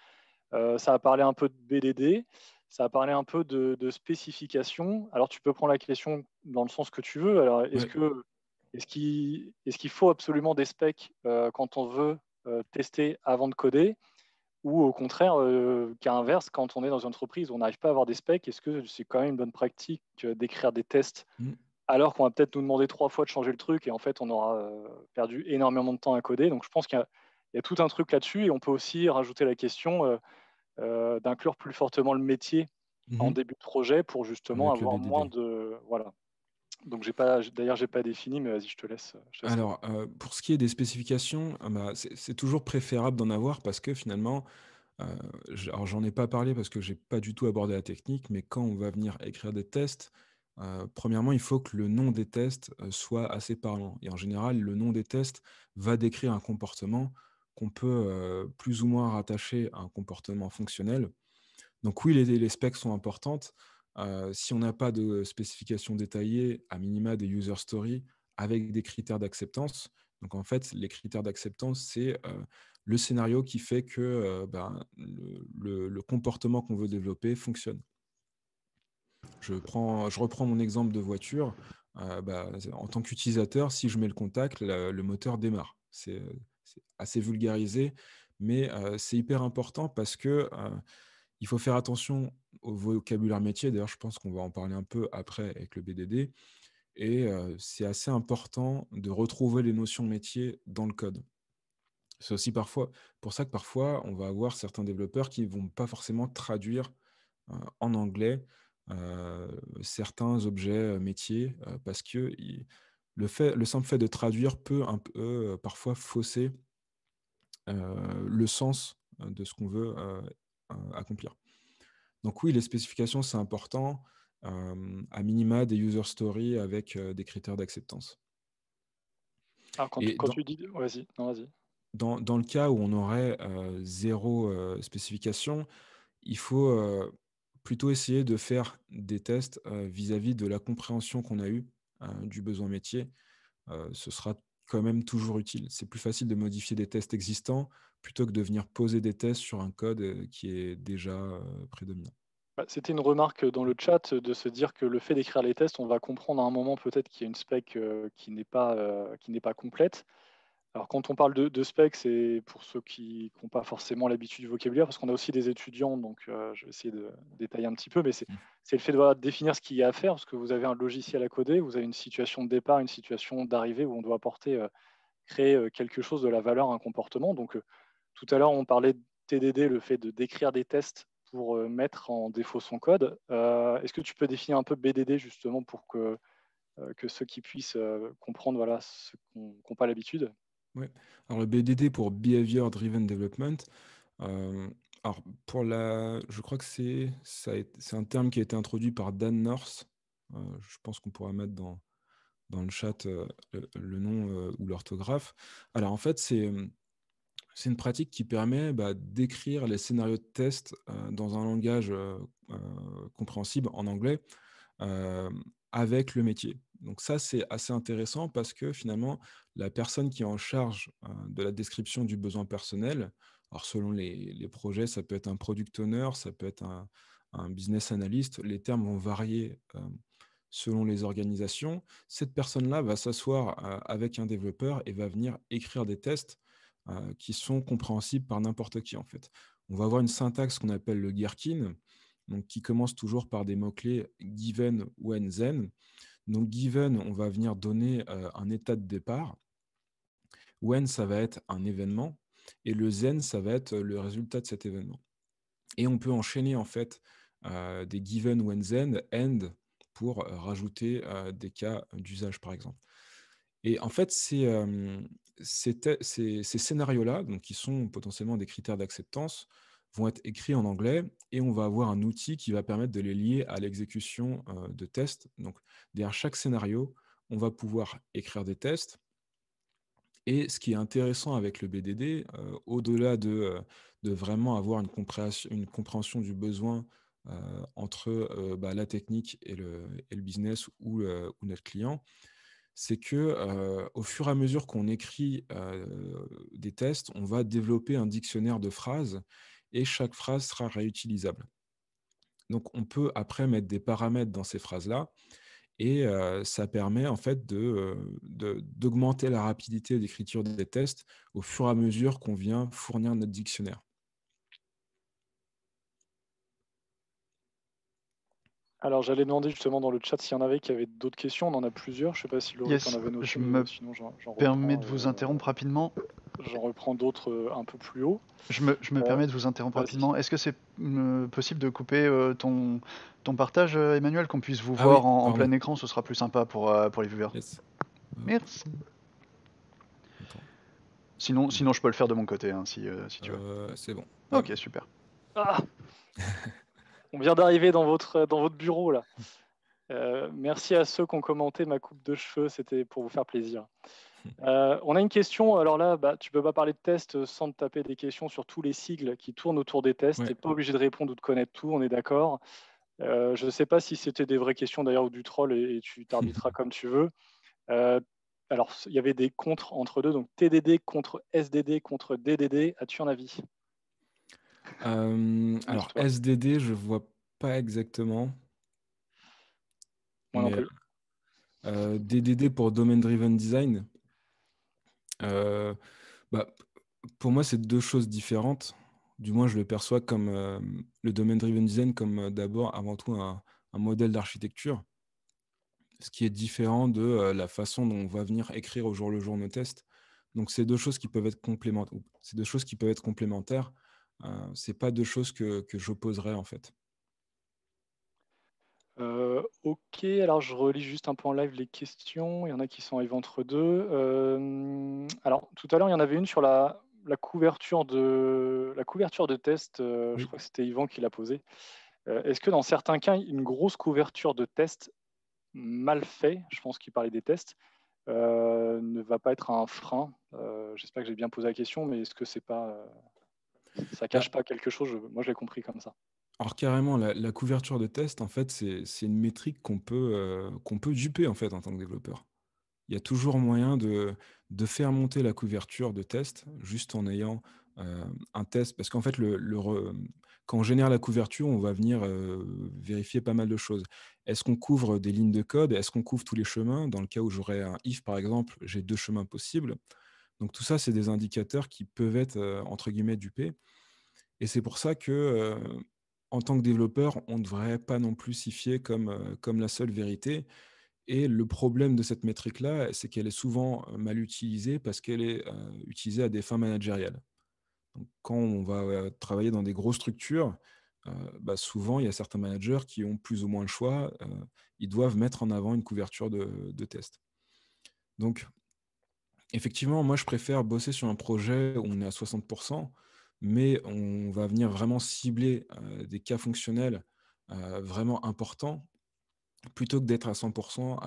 Ça a parlé un peu de BDD. Ça a parlé un peu de spécification. Alors, tu peux prendre la question dans le sens que tu veux. Alors, Ouais. est-ce qu'il faut absolument des specs quand on veut tester avant de coder? Ou au contraire, cas inverse, quand on est dans une entreprise où on n'arrive pas à avoir des specs, est-ce que c'est quand même une bonne pratique d'écrire des tests Mm. alors qu'on va peut-être nous demander 3 fois de changer le truc et en fait on aura perdu énormément de temps à coder. Donc je pense qu'il y a tout un truc là-dessus et on peut aussi rajouter la question d'inclure plus fortement le métier en Mhm. début de projet pour justement Avec le avoir moins BDD. de... Voilà. Donc d'ailleurs, j'ai pas défini, mais vas-y, je te laisse. Alors, pour ce qui est des spécifications, c'est toujours préférable d'en avoir parce que finalement, alors j'en ai pas parlé parce que j'ai pas du tout abordé la technique, mais quand on va venir écrire des tests, premièrement, il faut que le nom des tests soit assez parlant. Et en général, le nom des tests va décrire un comportement qu'on peut plus ou moins rattacher à un comportement fonctionnel. Donc oui, les specs sont importantes. Si on n'a pas de spécifications détaillées, à minima des user stories avec des critères d'acceptance. Donc en fait, les critères d'acceptance, c'est le scénario qui fait que le comportement qu'on veut développer fonctionne. Je reprends mon exemple de voiture. En tant qu'utilisateur, si je mets le contact, le moteur démarre. C'est assez vulgarisé, mais c'est hyper important parce que il faut faire attention au vocabulaire métier. D'ailleurs, je pense qu'on va en parler un peu après avec le BDD. Et c'est assez important de retrouver les notions métiers dans le code. C'est aussi pour ça que parfois, on va avoir certains développeurs qui ne vont pas forcément traduire en anglais certains objets métiers parce que le simple fait de traduire peut un peu parfois fausser le sens de ce qu'on veut accomplir. Donc oui, les spécifications, c'est important. À minima, des user stories avec des critères d'acceptance. Alors, Et quand tu dis... Vas-y, non, vas-y. dans le cas où on aurait zéro spécification, il faut plutôt essayer de faire des tests vis-à-vis de la compréhension qu'on a eue du besoin métier. Ce sera quand même toujours utile. C'est plus facile de modifier des tests existants plutôt que de venir poser des tests sur un code qui est déjà prédominant. C'était une remarque dans le chat de se dire que le fait d'écrire les tests, on va comprendre à un moment peut-être qu'il y a une spec qui n'est pas complète. Alors quand on parle de spec, c'est pour ceux qui n'ont pas forcément l'habitude du vocabulaire, parce qu'on a aussi des étudiants, donc je vais essayer de détailler un petit peu, mais c'est le fait de définir ce qu'il y a à faire, parce que vous avez un logiciel à coder, vous avez une situation de départ, une situation d'arrivée où on doit créer quelque chose de la valeur, un comportement. Donc tout à l'heure, on parlait de TDD, le fait de décrire des tests pour mettre en défaut son code. Est-ce que tu peux définir un peu BDD justement pour que ceux qui puissent comprendre ceux qui n'ont pas l'habitude? Ouais. Alors le BDD pour Behavior Driven Development, alors je crois que c'est un terme qui a été introduit par Dan North. Je pense qu'on pourra mettre dans le chat le nom ou l'orthographe. Alors en fait, c'est une pratique qui permet d'écrire les scénarios de test dans un langage compréhensible en anglais avec le métier. Donc ça, c'est assez intéressant parce que finalement, la personne qui est en charge de la description du besoin personnel, alors selon les projets, ça peut être un product owner, ça peut être un business analyst, les termes vont varier selon les organisations. Cette personne-là va s'asseoir avec un développeur et va venir écrire des tests qui sont compréhensibles par n'importe qui en fait. On va avoir une syntaxe qu'on appelle le Gherkin, donc qui commence toujours par des mots-clés given, when, then. Donc given, on va venir donner un état de départ. When, ça va être un événement. Et le then, ça va être le résultat de cet événement. Et on peut enchaîner en fait des given when then, end, pour rajouter des cas d'usage, par exemple. Et en fait, ces scénarios-là, donc qui sont potentiellement des critères d'acceptance, vont être écrits en anglais et on va avoir un outil qui va permettre de les lier à l'exécution de tests. Donc, derrière chaque scénario, on va pouvoir écrire des tests. Et ce qui est intéressant avec le BDD, au-delà de vraiment avoir une compréhension du besoin entre la technique et le business ou notre client, c'est que au fur et à mesure qu'on écrit des tests, on va développer un dictionnaire de phrases et chaque phrase sera réutilisable. Donc on peut après mettre des paramètres dans ces phrases-là et ça permet en fait d'augmenter la rapidité d'écriture des tests au fur et à mesure qu'on vient fournir notre dictionnaire. Alors, j'allais demander justement dans le chat s'il y en avait qui avaient d'autres questions. On en a plusieurs. Je ne sais pas si Laurie, tu en Yes, avais noté, je mais me sinon, j'en permets reprends, de vous interrompre rapidement. j'en reprends d'autres un peu plus haut. Je me Euh, permets de vous interrompre Vas-y. rapidement. Est-ce que c'est possible de couper ton partage, Emmanuel, qu'on puisse vous Ah oui, voir en pardon. plein écran? Ce sera plus sympa pour les viewers. Yes. Merci. Attends. Sinon, je peux le faire de mon côté, hein, si tu veux. C'est bon. Ok, super. Ah, on vient d'arriver dans votre bureau là. Merci à ceux qui ont commenté ma coupe de cheveux, c'était pour vous faire plaisir. On a une question, alors là, tu ne peux pas parler de tests sans te taper des questions sur tous les sigles qui tournent autour des tests. Ouais. Tu n'es pas obligé de répondre ou de connaître tout, on est d'accord. Je ne sais pas si c'était des vraies questions d'ailleurs ou du troll et tu t'arbitreras comme tu veux. Alors, il y avait des contres entre deux, donc TDD contre SDD contre DDD. As-tu un avis? Alors, Amuse-toi. SDD, je vois pas exactement, Moi non mais plus. DDD pour Domain Driven Design, euh, bah, pour moi, c'est deux choses différentes. Du moins, je le perçois comme le Domain Driven Design comme d'abord, avant tout, un modèle d'architecture, ce qui est différent de la façon dont on va venir écrire au jour le jour nos tests. Donc, c'est deux choses qui peuvent être complémentaires. C'est deux choses qui peuvent être complémentaires. C'est pas deux choses que j'opposerais en fait. Ok, alors je relis juste un peu en live les questions. Il y en a qui sont arrivées entre deux. Alors, tout à l'heure, il y en avait une sur la couverture de test. Je Oui. crois que c'était Yvan qui l'a posée. Est-ce que dans certains cas, une grosse couverture de test mal fait, je pense qu'il parlait des tests, ne va pas être un frein? J'espère que j'ai bien posé la question, mais est-ce que c'est pas, ça cache Bah, pas quelque chose? Moi, je l'ai compris comme ça. alors carrément, la couverture de test, en fait, c'est une métrique qu'on peut duper en fait en tant que développeur. Il y a toujours moyen de faire monter la couverture de test juste en ayant un test. Parce qu'en fait, quand on génère la couverture, on va venir vérifier pas mal de choses. Est-ce qu'on couvre des lignes de code? Est-ce qu'on couvre tous les chemins? Dans le cas où j'aurais un if, par exemple, j'ai deux chemins possibles. Donc tout ça, c'est des indicateurs qui peuvent être, entre guillemets, dupés. Et c'est pour ça que, en tant que développeur, on ne devrait pas non plus s'y fier comme la seule vérité. Et le problème de cette métrique-là, c'est qu'elle est souvent mal utilisée parce qu'elle est utilisée à des fins managériales. Donc, quand on va travailler dans des grosses structures, souvent, il y a certains managers qui ont plus ou moins le choix. Ils doivent mettre en avant une couverture de test. Donc, effectivement, moi, je préfère bosser sur un projet où on est à 60%, mais on va venir vraiment cibler des cas fonctionnels vraiment importants, plutôt que d'être à 100%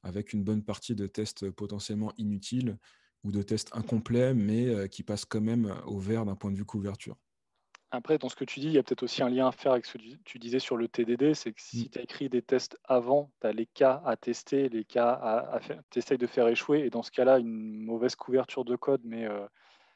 avec une bonne partie de tests potentiellement inutiles ou de tests incomplets, mais qui passent quand même au vert d'un point de vue couverture. Après, dans ce que tu dis, il y a peut-être aussi un lien à faire avec ce que tu disais sur le TDD, c'est que Mm. si tu as écrit des tests avant, tu as les cas à tester, les cas à faire, tu essayes de faire échouer, et dans ce cas-là, une mauvaise couverture de code, mais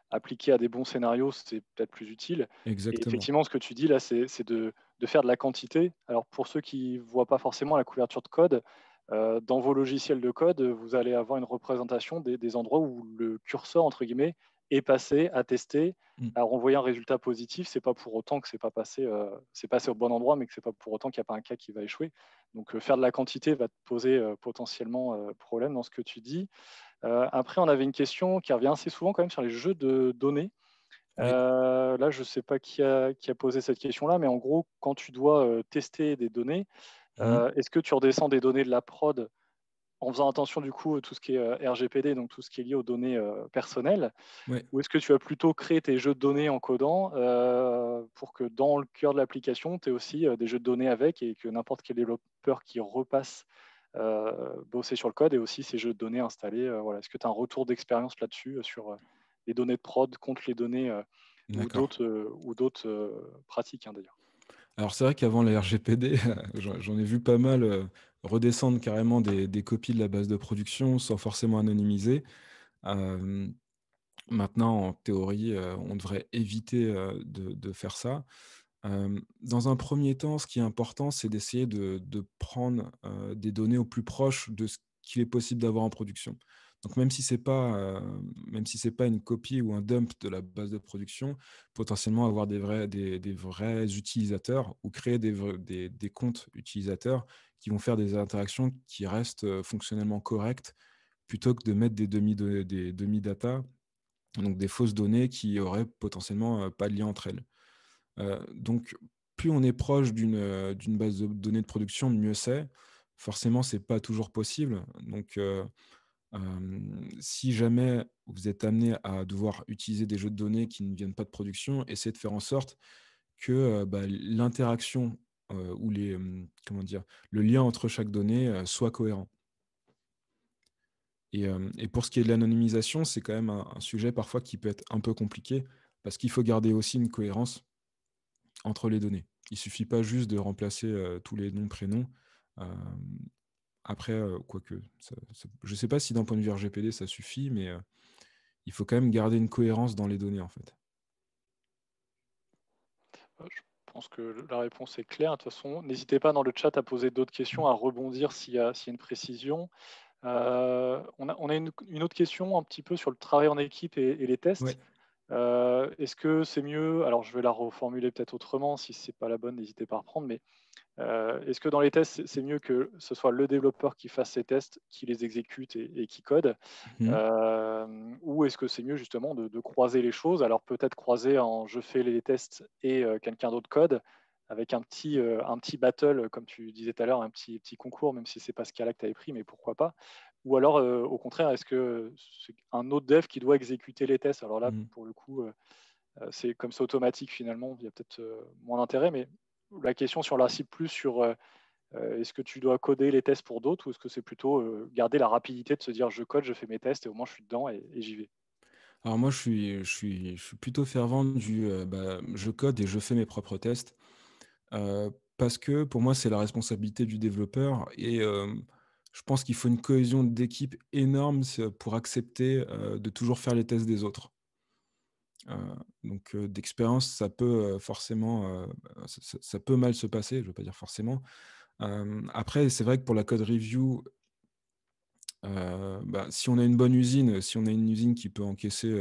appliquée à des bons scénarios, c'est peut-être plus utile. Et Exactement. effectivement, ce que tu dis là, c'est de faire de la quantité. Alors, pour ceux qui ne voient pas forcément la couverture de code, dans vos logiciels de code, vous allez avoir une représentation des endroits où le curseur, entre guillemets, est passé, a testé, Mm. a renvoyé un résultat positif. C'est pas pour autant que c'est passé au bon endroit, mais que c'est pas pour autant qu'il n'y a pas un cas qui va échouer. Donc faire de la quantité va te poser potentiellement problème dans ce que tu dis. Après, on avait une question qui revient assez souvent quand même sur les jeux de données. Oui. Là, je ne sais pas qui a posé cette question-là, mais en gros, quand tu dois tester des données, Mhm. est-ce que tu redescends des données de la prod en faisant attention du coup à tout ce qui est RGPD, donc tout ce qui est lié aux données personnelles, Ouais. ou est-ce que tu vas plutôt créer tes jeux de données en codant pour que dans le cœur de l'application, tu aies aussi des jeux de données avec et que n'importe quel développeur qui repasse bosser sur le code et aussi ces jeux de données installés. Voilà. Est-ce que tu as un retour d'expérience là-dessus sur les données de prod contre les données ou D'accord. d'autres pratiques d'ailleurs? Alors c'est vrai qu'avant la RGPD, j'en ai vu pas mal redescendre carrément des copies de la base de production sans forcément anonymiser. Euh, Maintenant, en théorie, on devrait éviter de faire ça. Dans un premier temps, ce qui est important, c'est d'essayer de prendre des données au plus proche de ce qu'il est possible d'avoir en production. Donc même si c'est pas une copie ou un dump de la base de production, potentiellement avoir des vrais utilisateurs ou créer des comptes utilisateurs qui vont faire des interactions qui restent fonctionnellement correctes plutôt que de mettre des demi-data, donc des fausses données qui auraient potentiellement pas de lien entre elles. Donc, plus on est proche d'une base de données de production, mieux c'est. Forcément, c'est pas toujours possible. Donc, si jamais vous êtes amené à devoir utiliser des jeux de données qui ne viennent pas de production, essayez de faire en sorte que l'interaction ou comment dire, le lien entre chaque donnée soit cohérent. Et pour ce qui est de l'anonymisation, c'est quand même un sujet parfois qui peut être un peu compliqué parce qu'il faut garder aussi une cohérence entre les données. Il ne suffit pas juste de remplacer tous les noms, prénoms. Euh, Après, quoique, je ne sais pas si d'un point de vue RGPD, ça suffit, mais il faut quand même garder une cohérence dans les données, en fait. Je pense que la réponse est claire. De toute façon, n'hésitez pas dans le chat à poser d'autres questions, à rebondir s'il y a une précision. On a une autre question un petit peu sur le travail en équipe et les Ouais. tests. Est-ce que c'est mieux, alors je vais la reformuler peut-être autrement, si ce n'est pas la bonne, n'hésitez pas à reprendre, mais est-ce que dans les tests, c'est mieux que ce soit le développeur qui fasse ses tests, qui les exécute et qui code, Mhm. ou est-ce que c'est mieux justement de croiser les choses? Alors peut-être croiser en je fais les tests et quelqu'un d'autre code, avec un petit battle, comme tu disais tout à l'heure, un petit concours, même si c'est pas ce cas-là que tu avais pris, mais pourquoi pas? Ou alors, au contraire, est-ce que c'est un autre dev qui doit exécuter les tests? Alors là, Mhm. pour le coup, c'est comme c'est automatique finalement, il y a peut-être moins d'intérêt, mais la question sur la cible plus sur est-ce que tu dois coder les tests pour d'autres ou est-ce que c'est plutôt garder la rapidité de se dire je code, je fais mes tests et au moins je suis dedans et j'y vais. Alors moi, je suis plutôt fervent je code et je fais mes propres tests. Parce que pour moi, c'est la responsabilité du développeur et je pense qu'il faut une cohésion d'équipe énorme pour accepter de toujours faire les tests des autres. Donc d'expérience, ça peut forcément, ça peut mal se passer, je ne veux pas dire forcément. Après, c'est vrai que pour la code review, si on a une bonne usine, si on a une usine qui peut encaisser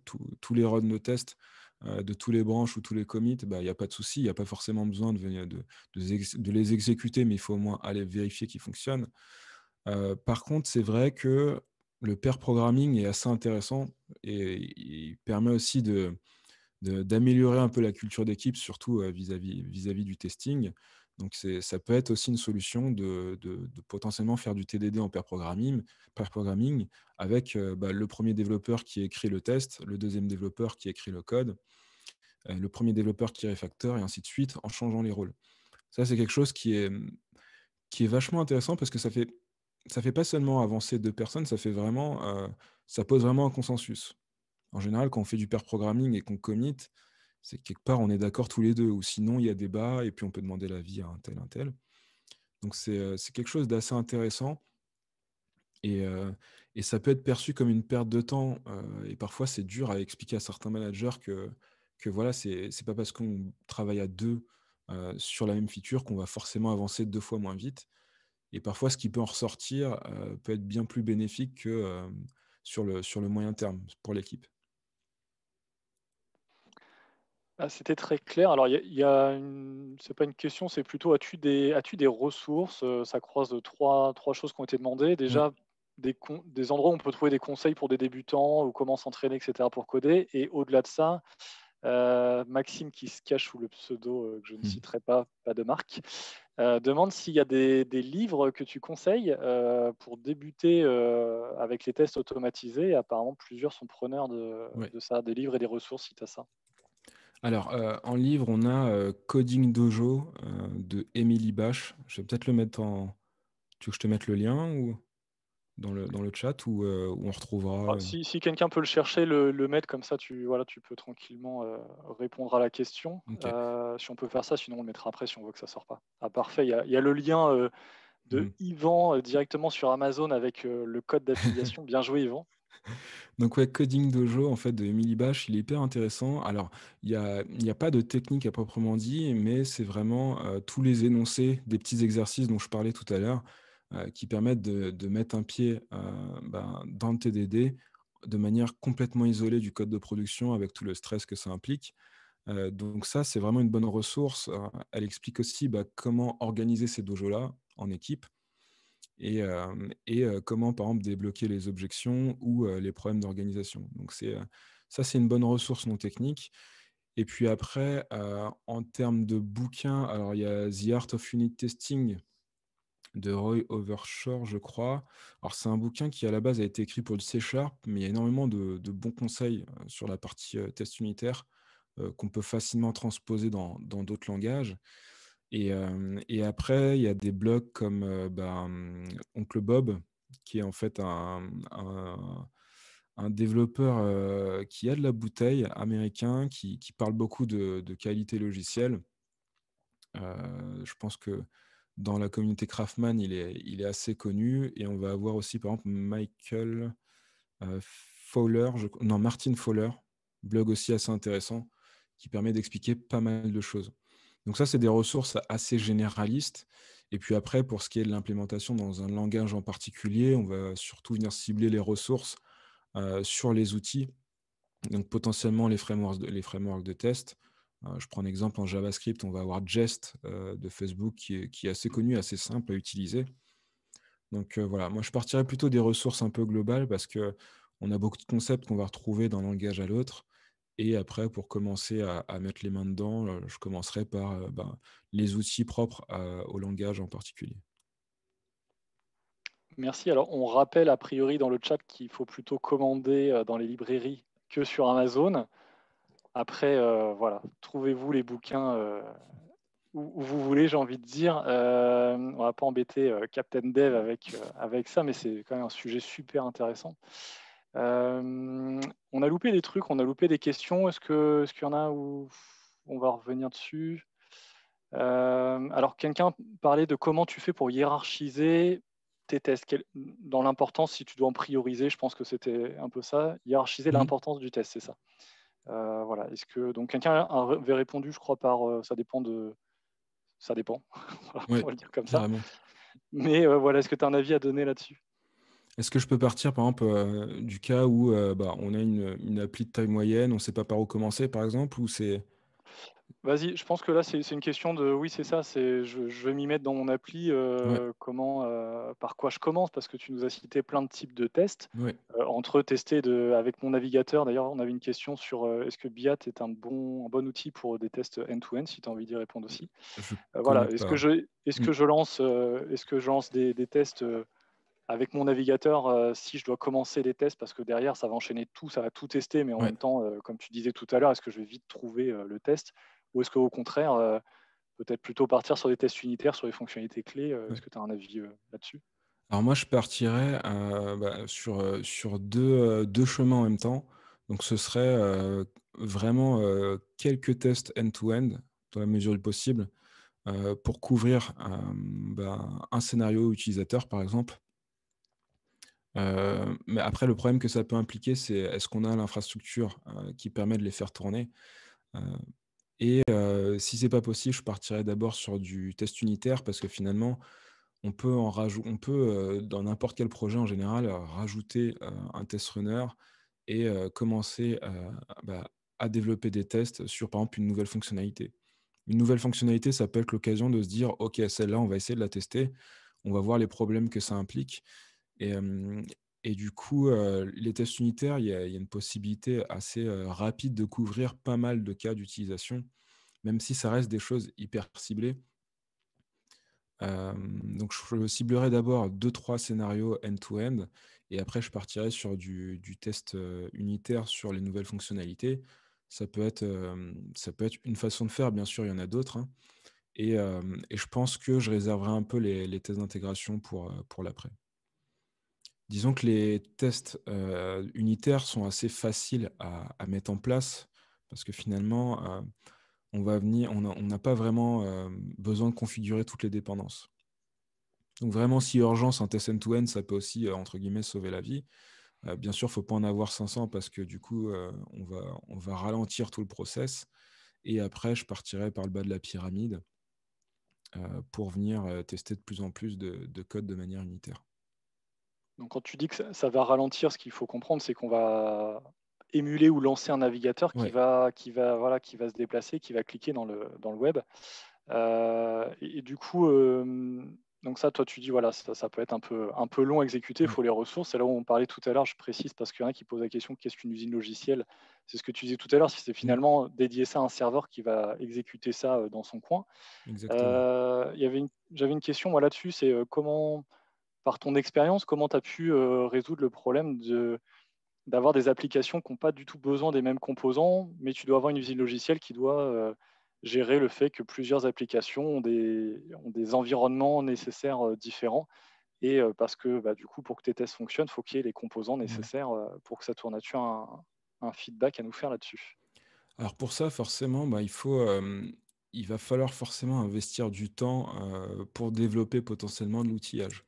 tous les runs de test de tous les branches ou tous les commits, il n'y a pas de souci, il n'y a pas forcément besoin de les exécuter, mais il faut au moins aller vérifier qu'ils fonctionnent. Par contre, c'est vrai que le pair programming est assez intéressant et il permet aussi d'améliorer un peu la culture d'équipe, surtout vis-à-vis du testing. Donc ça peut être aussi une solution de potentiellement faire du TDD en pair programming avec le premier développeur qui écrit le test, le deuxième développeur qui écrit le code, le premier développeur qui refactor et ainsi de suite en changeant les rôles. Ça, c'est quelque chose qui est vachement intéressant parce que ça fait pas seulement avancer deux personnes, ça pose vraiment un consensus. En général, quand on fait du pair programming et qu'on commit, c'est que quelque part on est d'accord tous les deux, ou sinon il y a débat et puis on peut demander l'avis à un tel, un tel. Donc c'est quelque chose d'assez intéressant et ça peut être perçu comme une perte de temps et parfois c'est dur à expliquer à certains managers que voilà, c'est pas parce qu'on travaille à deux sur la même feature qu'on va forcément avancer deux fois moins vite. Et parfois, ce qui peut en ressortir peut être bien plus bénéfique que sur le moyen terme pour l'équipe. C'était très clair. Alors, c'est pas une question, c'est plutôt as-tu des ressources? Ça croise trois choses qui ont été demandées. Oui. Déjà, des endroits où on peut trouver des conseils pour des débutants ou comment s'entraîner, et cetera, pour coder. Et au-delà de ça, Maxime, qui se cache sous le pseudo que je ne Mhm. citerai pas de marque, demande s'il y a des livres que tu conseilles pour débuter avec les tests automatisés. Apparemment, plusieurs sont preneurs Ouais. de ça, des livres et des ressources si tu as ça. Alors, en livre, on a Coding Dojo de Emily Bash. Je vais peut-être le mettre en. Tu veux que je te mette le lien ou dans le chat où on retrouvera. Si quelqu'un peut le chercher, le mettre comme ça, tu peux tranquillement répondre à la question. Ok. Si on peut faire ça, sinon on le mettra après si on veut que ça sorte pas. Ah, parfait, il y a le lien de Mhm. Yvan directement sur Amazon avec le code d'affiliation. Bien joué, Yvan. Donc ouais, Coding Dojo en fait de Emily Bash, il est hyper intéressant. Alors, il y a pas de technique à proprement dit, mais c'est vraiment tous les énoncés des petits exercices dont je parlais tout à l'heure, qui permettent de mettre un pied dans le TDD de manière complètement isolée du code de production avec tout le stress que ça implique. Donc ça, c'est vraiment une bonne ressource. Elle explique aussi comment organiser ces dojos-là en équipe et comment, par exemple, débloquer les objections ou les problèmes d'organisation. Donc ça, c'est une bonne ressource non technique. Et puis après, en termes de bouquins, alors il y a The Art of Unit Testing de Roy Overshore, je crois. Alors c'est un bouquin qui, à la base, a été écrit pour du C#, mais il y a énormément de bons conseils sur la partie test unitaire qu'on peut facilement transposer dans d'autres langages. Et après, il y a des blogs comme Oncle Bob, qui est en fait un développeur qui a de la bouteille, américain, qui parle beaucoup de qualité logicielle. Je pense que dans la communauté Craftman, il est assez connu. Et on va avoir aussi, par exemple, Michael Fowler, non, Martin Fowler, blog aussi assez intéressant, qui permet d'expliquer pas mal de choses. Donc ça, c'est des ressources assez généralistes. Et puis après, pour ce qui est de l'implémentation dans un langage en particulier, on va surtout venir cibler les ressources sur les outils. Donc potentiellement les frameworks de test. Je prends un exemple en JavaScript, on va avoir Jest de Facebook qui est assez connu, assez simple à utiliser. Donc voilà, moi je partirais plutôt des ressources un peu globales parce qu'on a beaucoup de concepts qu'on va retrouver d'un langage à l'autre. Et après, pour commencer à mettre les mains dedans, je commencerai par les outils propres au langage en particulier. Merci. Alors, on rappelle a priori dans le chat qu'il faut plutôt commander dans les librairies que sur Amazon. Après, voilà, trouvez-vous les bouquins où vous voulez, j'ai envie de dire. On va pas embêter Captain Dev avec ça, mais c'est quand même un sujet super intéressant. On a loupé des trucs, on a loupé des questions. Est-ce qu'il y en a où on va revenir dessus? Alors, quelqu'un parlait de comment tu fais pour hiérarchiser tes tests. Dans l'importance, si tu dois en prioriser, je pense que c'était un peu ça. Hiérarchiser Mhm. l'importance du test, c'est ça. Voilà. Donc quelqu'un avait répondu, je crois, par ça dépend de. Ça dépend. Voilà, Ouais, on va le dire comme ça. carrément. Mais voilà, est-ce que tu as un avis à donner là-dessus? Est-ce que je peux partir, par exemple, du cas où on a une appli de taille moyenne, on ne sait pas par où commencer, par exemple, ou c'est... Vas-y, je pense que là, c'est une question de. Oui, c'est ça. Je vais m'y mettre dans mon appli. Ouais, Par quoi je commence? Parce que tu nous as cité plein de types de tests. ouais, Entre tester avec mon navigateur. D'ailleurs, on avait une question sur est-ce que Biat est un bon outil pour des tests end-to-end, si tu as envie d'y répondre aussi. je connais Voilà. Est-ce que pas. est-ce Mm. que je lance, des tests avec mon navigateur si je dois commencer des tests parce que derrière, ça va enchaîner tout, ça va tout tester, mais en Ouais. même temps, comme tu disais tout à l'heure, est-ce que je vais vite trouver le test ou est-ce qu'au contraire, peut-être plutôt partir sur des tests unitaires, sur les fonctionnalités clés Ouais. est-ce que tu as un avis là-dessus? Alors moi, je partirais sur deux chemins en même temps. Donc ce serait vraiment quelques tests end-to-end, dans la mesure du possible, pour couvrir un scénario utilisateur, par exemple. Mais après, le problème que ça peut impliquer, c'est est-ce qu'on a l'infrastructure qui permet de les faire tourner? Heu Si c'est pas possible, je partirais d'abord sur du test unitaire parce que finalement, dans n'importe quel projet en général, rajouter un test runner et commencer, à développer des tests sur, par exemple, une nouvelle fonctionnalité. Une nouvelle fonctionnalité, ça peut être l'occasion de se dire, OK, celle-là, on va essayer de la tester, on va voir les problèmes que ça implique. Et, et du coup, les tests unitaires, il y a une possibilité assez rapide de couvrir pas mal de cas d'utilisation, même si ça reste des choses hyper ciblées. Donc je ciblerai d'abord 2-3 scénarios end-to-end et après je partirai sur du test, unitaire sur les nouvelles fonctionnalités. Ça peut être une façon de faire, bien sûr, il y en a d'autres, hein, et je pense que je réserverai un peu les tests d'intégration pour l'après. Disons que les tests, unitaires sont assez faciles à mettre en place parce que finalement, on n'a pas vraiment, besoin de configurer toutes les dépendances. Donc vraiment, si urgence, un test end-to-end, ça peut aussi, entre guillemets, sauver la vie. Bien sûr, il ne faut pas en avoir 500 parce que du coup, on va ralentir tout le process. Et après, je partirai par le bas de la pyramide pour venir tester de plus en plus de code de manière unitaire. Donc, quand tu dis que ça va ralentir, ce qu'il faut comprendre, c'est qu'on va émuler ou lancer un navigateur Ouais. voilà, qui va se déplacer, qui va cliquer dans le web. Et du coup, donc ça, toi, tu dis, voilà, ça peut être un peu long à exécuter, il Ouais. faut les ressources. C'est là où on parlait tout à l'heure, je précise parce qu'il y en a qui posent la question, qu'est-ce qu'une usine logicielle? C'est ce que tu disais tout à l'heure, si c'est finalement dédier ça à un serveur qui va exécuter ça dans son coin. Exactement. J'avais une question moi, là-dessus, c'est comment, par ton expérience, comment tu as pu résoudre le problème d'avoir des applications qui n'ont pas du tout besoin des mêmes composants, mais tu dois avoir une usine logicielle qui doit gérer le fait que plusieurs applications ont des environnements nécessaires différents. Et parce que du coup, pour que tes tests fonctionnent, il faut qu'il y ait les composants Ouais. nécessaires pour que ça tourne. As-tu un feedback à nous faire là-dessus? Alors pour ça, forcément, il va falloir forcément investir du temps pour développer potentiellement de l'outillage.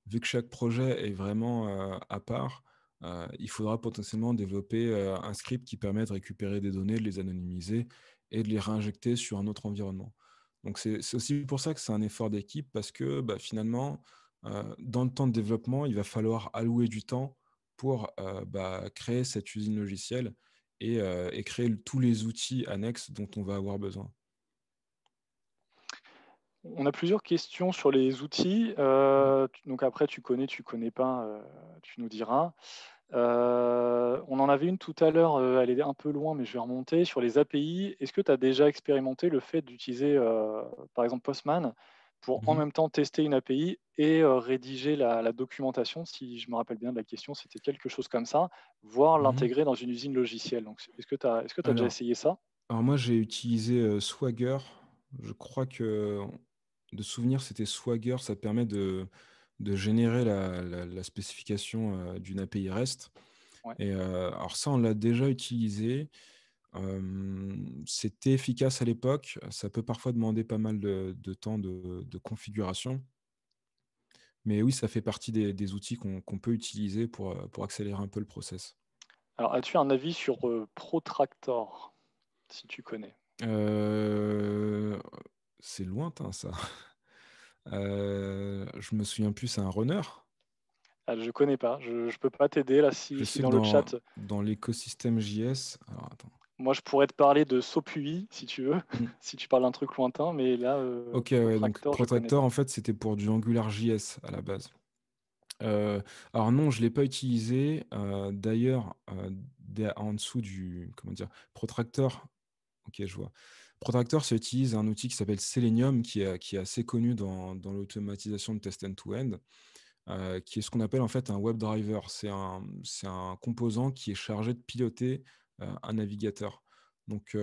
Vu que chaque projet est vraiment à part, il faudra potentiellement développer un script qui permet de récupérer des données, de les anonymiser et de les réinjecter sur un autre environnement. Donc c'est aussi pour ça que c'est un effort d'équipe parce que finalement, dans le temps de développement, il va falloir allouer du temps pour créer cette usine logicielle et créer tous les outils annexes dont on va avoir besoin. On a plusieurs questions sur les outils. Donc après, tu connais pas, tu nous diras. On en avait une tout à l'heure, elle est un peu loin, mais je vais remonter. Sur les API, est-ce que tu as déjà expérimenté le fait d'utiliser, par exemple, Postman pour en Mhm. même temps tester une API et rédiger la documentation? Si je me rappelle bien de la question, c'était quelque chose comme ça, voire Mhm. l'intégrer dans une usine logicielle. Donc, est-ce que tu as déjà Alors, essayé ça? alors moi, j'ai utilisé Swagger. Je crois que de souvenir, c'était Swagger. Ça permet de générer la spécification d'une API REST. Ouais. Et alors ça, on l'a déjà utilisé. C'était efficace à l'époque. Ça peut parfois demander pas mal de temps de configuration. Mais oui, ça fait partie des outils qu'on peut utiliser pour accélérer un peu le process. Alors, as-tu un avis sur Protractor, si tu connais? Euh, c'est lointain, ça. Je me souviens plus, c'est un runner. Ah, je connais pas. Je ne peux pas t'aider là Je si sais que dans le chat. dans l'écosystème JS. Alors, attends. Moi, je pourrais te parler de Sopui, si tu veux, Hmm. si tu parles d'un truc lointain, mais là, Ok, ouais, donc Protractor, je connais Protractor, pas. en fait, c'était pour du AngularJS à la base. Alors non, je ne l'ai pas utilisé. D'ailleurs, en dessous du, comment dire, Protractor, ok, je vois. Protractor, ça utilise un outil qui s'appelle Selenium, qui est assez connu dans l'automatisation de test end-to-end, qui est ce qu'on appelle en fait un WebDriver. C'est un composant qui est chargé de piloter un navigateur. Donc,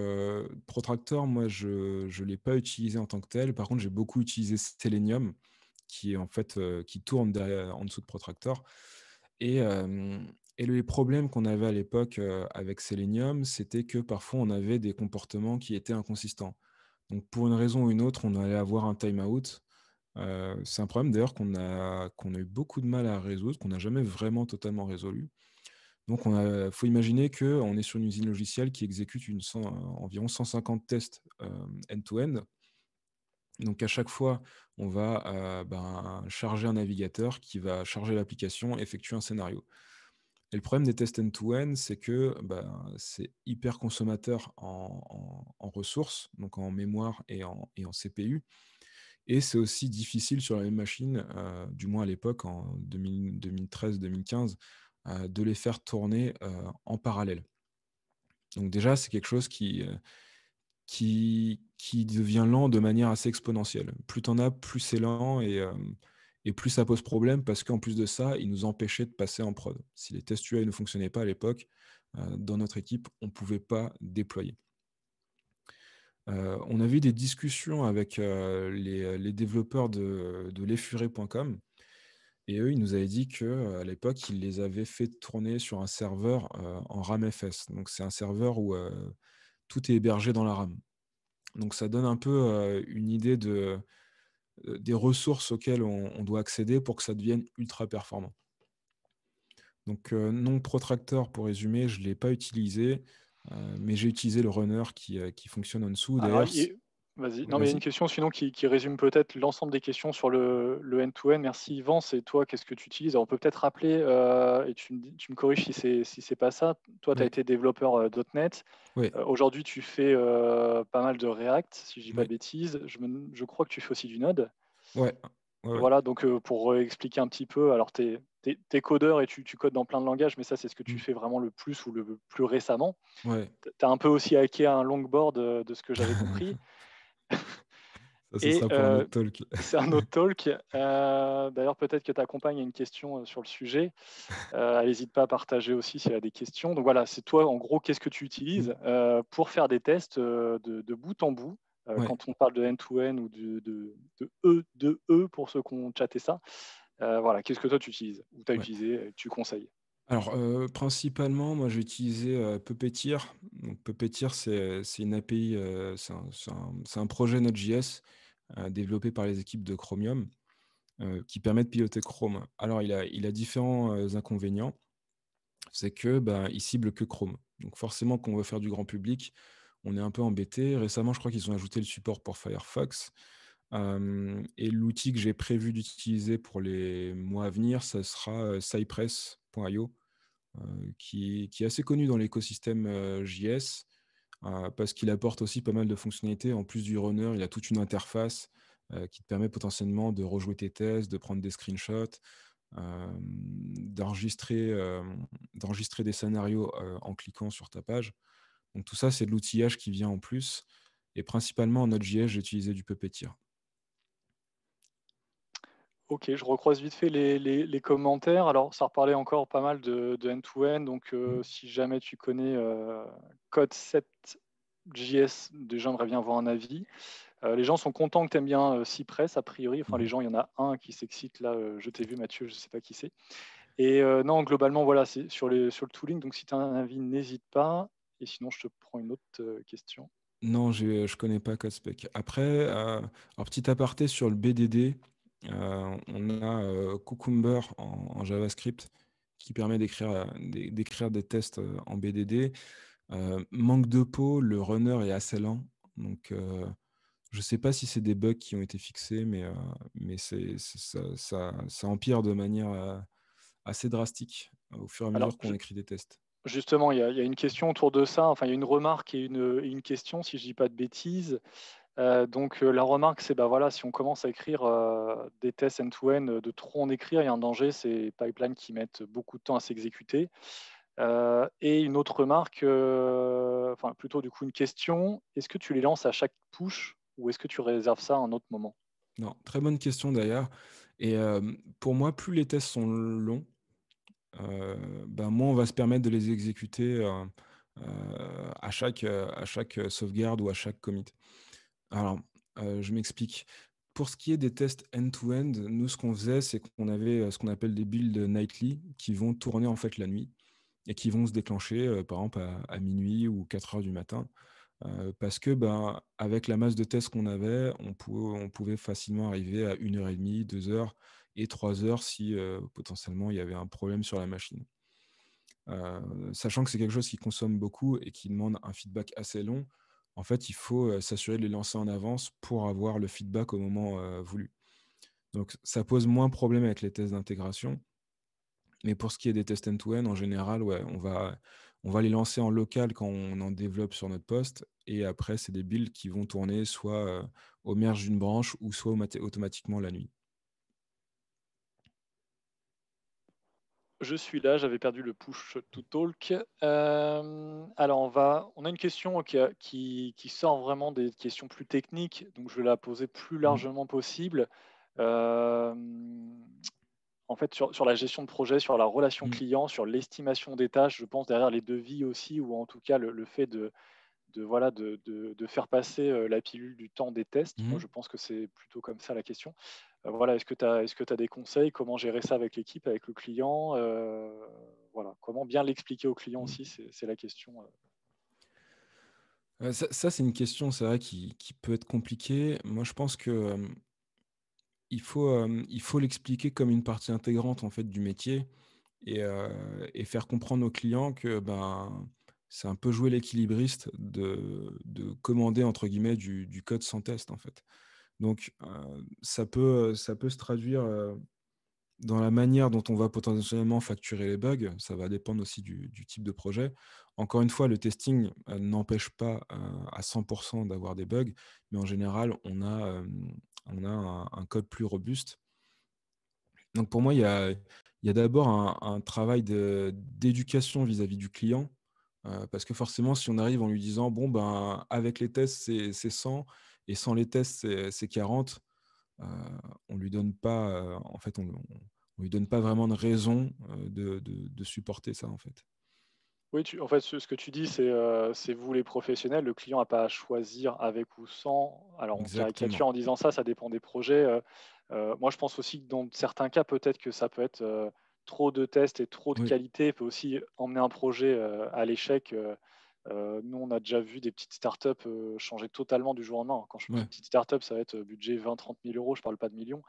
Protractor, moi, je ne l'ai pas utilisé en tant que tel. Par contre, j'ai beaucoup utilisé Selenium, qui est en fait qui tourne en dessous de Protractor. Et, euh, et les problèmes qu'on avait à l'époque avec Selenium, c'était que parfois on avait des comportements qui étaient inconsistants. Donc, pour une raison ou une autre, on allait avoir un timeout. C'est un problème d'ailleurs qu'on a eu beaucoup de mal à résoudre, qu'on n'a jamais vraiment totalement résolu. Donc, faut imaginer qu'on est sur une usine logicielle qui exécute environ 150 tests end-to-end. Donc, à chaque fois, on va charger un navigateur qui va charger l'application, effectuer un scénario. Et le problème des tests end-to-end, c'est que c'est hyper consommateur en ressources, donc en mémoire et en CPU. Et c'est aussi difficile sur la même machine, du moins à l'époque, en 2013-2015, de les faire tourner en parallèle. Donc déjà, c'est quelque chose qui devient lent de manière assez exponentielle. Plus tu en as, plus c'est lent et plus ça pose problème parce qu'en plus de ça, il nous empêchait de passer en prod. Si les tests UA ne fonctionnaient pas à l'époque, dans notre équipe, on ne pouvait pas déployer. On avait eu des discussions avec les développeurs de lesfurets.com et eux, ils nous avaient dit qu'à l'époque, ils les avaient fait tourner sur un serveur en RAMFS. Donc c'est un serveur où tout est hébergé dans la RAM. Donc ça donne un peu une idée des ressources auxquelles on doit accéder pour que ça devienne ultra performant. Donc non protracteur, pour résumer, je ne l'ai pas utilisé, mais j'ai utilisé le runner qui fonctionne en dessous. Alors, D'ailleurs, vas-y. ouais, Non, mais il y a une vas-y. question sinon qui résume peut-être l'ensemble des questions sur le end-to-end. Merci Yvan, c'est toi, qu'est-ce que tu utilises? Alors, on peut peut-être rappeler, et tu me corriges si c'est pas ça. Toi, tu as Oui, été développeur .NET. oui, Aujourd'hui, tu fais pas mal de React, si je dis pas de oui, bêtises. Je crois que tu fais aussi du Node. ouais, ouais, ouais. Voilà, donc pour expliquer un petit peu, alors tu es codeur et tu codes dans plein de langages, mais ça, c'est ce que tu Mm. fais vraiment le plus ou le plus récemment. Ouais. Tu as un peu aussi hacké un longboard de ce que j'avais compris. Ça, ce Et sera pour un autre talk. c'est un autre talk. D'ailleurs, peut-être que ta compagne a une question sur le sujet. Elle n'hésite pas à partager aussi si elle a des questions. Donc voilà, c'est toi, en gros, qu'est-ce que tu utilises pour faire des tests de bout en bout Ouais. quand on parle de end-to-end ou de E pour ceux qui ont chatté ça. Voilà, qu'est-ce que toi tu utilises ou tu as Ouais. utilisé et que tu conseilles? Alors, principalement, moi, j'ai utilisé Puppeteer. Donc, Puppeteer, c'est une API, c'est un projet Node.js développé par les équipes de Chromium qui permet de piloter Chrome. Alors, il a différents inconvénients. C'est que il cible que Chrome. Donc, forcément, quand on veut faire du grand public, on est un peu embêté. Récemment, je crois qu'ils ont ajouté le support pour Firefox. Et l'outil que j'ai prévu d'utiliser pour les mois à venir, ça sera Cypress.io. Qui est assez connu dans l'écosystème JS, parce qu'il apporte aussi pas mal de fonctionnalités. En plus du runner, il a toute une interface qui te permet potentiellement de rejouer tes tests, de prendre des screenshots, d'enregistrer des scénarios en cliquant sur ta page. Donc tout ça, c'est de l'outillage qui vient en plus. Et principalement en Node.js, j'ai utilisé du Puppeteer. Ok, je recroise vite fait les commentaires. Alors, ça reparlait encore pas mal de end-to-end. Donc, si jamais tu connais Code7.js, déjà, j'aimerais bien avoir un avis. Les gens sont contents que tu aimes bien Cypress, a priori. Enfin, les gens, il y en a un qui s'excite là. Je t'ai vu, Mathieu, je ne sais pas qui c'est. Et non, globalement, voilà, c'est sur le tooling. Donc, si tu as un avis, n'hésite pas. Et sinon, je te prends une autre question. Non, je ne connais pas CodeSpec. Après, alors petit aparté sur le BDD, on a Cucumber en JavaScript qui permet d'écrire des tests en BDD. Manque de peau, le runner est assez lent. Donc, je ne sais pas si c'est des bugs qui ont été fixés, mais ça empire de manière assez drastique au fur et à Alors, mesure qu'on écrit des tests. justement, il y a une question autour de ça. Enfin, il y a une remarque et une question, si je ne dis pas de bêtises. Donc, la remarque, c'est voilà, si on commence à écrire des tests end-to-end, de trop en écrire, il y a un danger, c'est les pipelines qui mettent beaucoup de temps à s'exécuter. Et une autre remarque, enfin plutôt du coup une question, est-ce que tu les lances à chaque push ou est-ce que tu réserves ça à un autre moment? Non, très bonne question d'ailleurs. Et pour moi, plus les tests sont longs, moins on va se permettre de les exécuter à chaque sauvegarde ou à chaque commit. Alors, je m'explique. Pour ce qui est des tests end-to-end, nous, ce qu'on faisait, c'est qu'on avait ce qu'on appelle des builds nightly qui vont tourner en fait la nuit et qui vont se déclencher, par exemple, à minuit ou 4 heures du matin. Parce que avec la masse de tests qu'on avait, on pouvait facilement arriver à 1h30, 2 heures et 3 heures si potentiellement il y avait un problème sur la machine. Sachant que c'est quelque chose qui consomme beaucoup et qui demande un feedback assez long, en fait, il faut s'assurer de les lancer en avance pour avoir le feedback au moment voulu. Donc, ça pose moins de problème avec les tests d'intégration. Mais pour ce qui est des tests end-to-end, en général, ouais, on va les lancer en local quand on en développe sur notre poste et après, c'est des builds qui vont tourner soit, au merge d'une branche ou soit automatiquement la nuit. Je suis là, j'avais perdu le push to talk. Alors, on a une question qui sort vraiment des questions plus techniques, donc je vais la poser plus largement possible. Euh, En fait, sur la gestion de projet, sur la relation client, sur l'estimation des tâches, je pense derrière les devis aussi, ou en tout cas le fait voilà, de faire passer la pilule du temps des tests. Moi, je pense que c'est plutôt comme ça la question. Voilà, est-ce que tu as des conseils? Comment gérer ça avec l'équipe, avec le client? Voilà, comment bien l'expliquer au client aussi, c'est la question. Ça, c'est une question, c'est vrai, qui peut être compliquée. Moi, je pense que, il faut l'expliquer comme une partie intégrante, en fait, du métier et faire comprendre aux clients que, ben, c'est un peu jouer l'équilibriste de commander, entre guillemets, «du code sans test», en fait. Donc, ça peut se traduire, dans la manière dont on va potentiellement facturer les bugs. Ça va dépendre aussi du type de projet. Encore une fois, le testing, n'empêche pas, à 100 d'avoir des bugs, mais en général, on a un code plus robuste. Donc pour moi, il y a d'abord un travail d'éducation vis-à-vis du client, parce que forcément, si on arrive en lui disant: «Bon, ben, avec les tests, c'est 100 et sans les tests, c'est 40», heu, on lui donne pas, en fait, on lui donne pas vraiment de raison, de supporter ça, en fait. Oui, en fait, ce que tu dis, c'est vous les professionnels, le client n'a pas à choisir avec ou sans. Alors, on Exactement. caricature en disant ça dépend des projets. Moi, je pense aussi que dans certains cas, peut-être que ça peut être trop de tests et trop de Oui, qualité peut aussi emmener un projet à l'échec. Nous, on a déjà vu des petites startups changer totalement du jour au lendemain. Quand je dis ouais, petite startup, ça va être budget 20-30 000 euros, je ne parle pas de millions.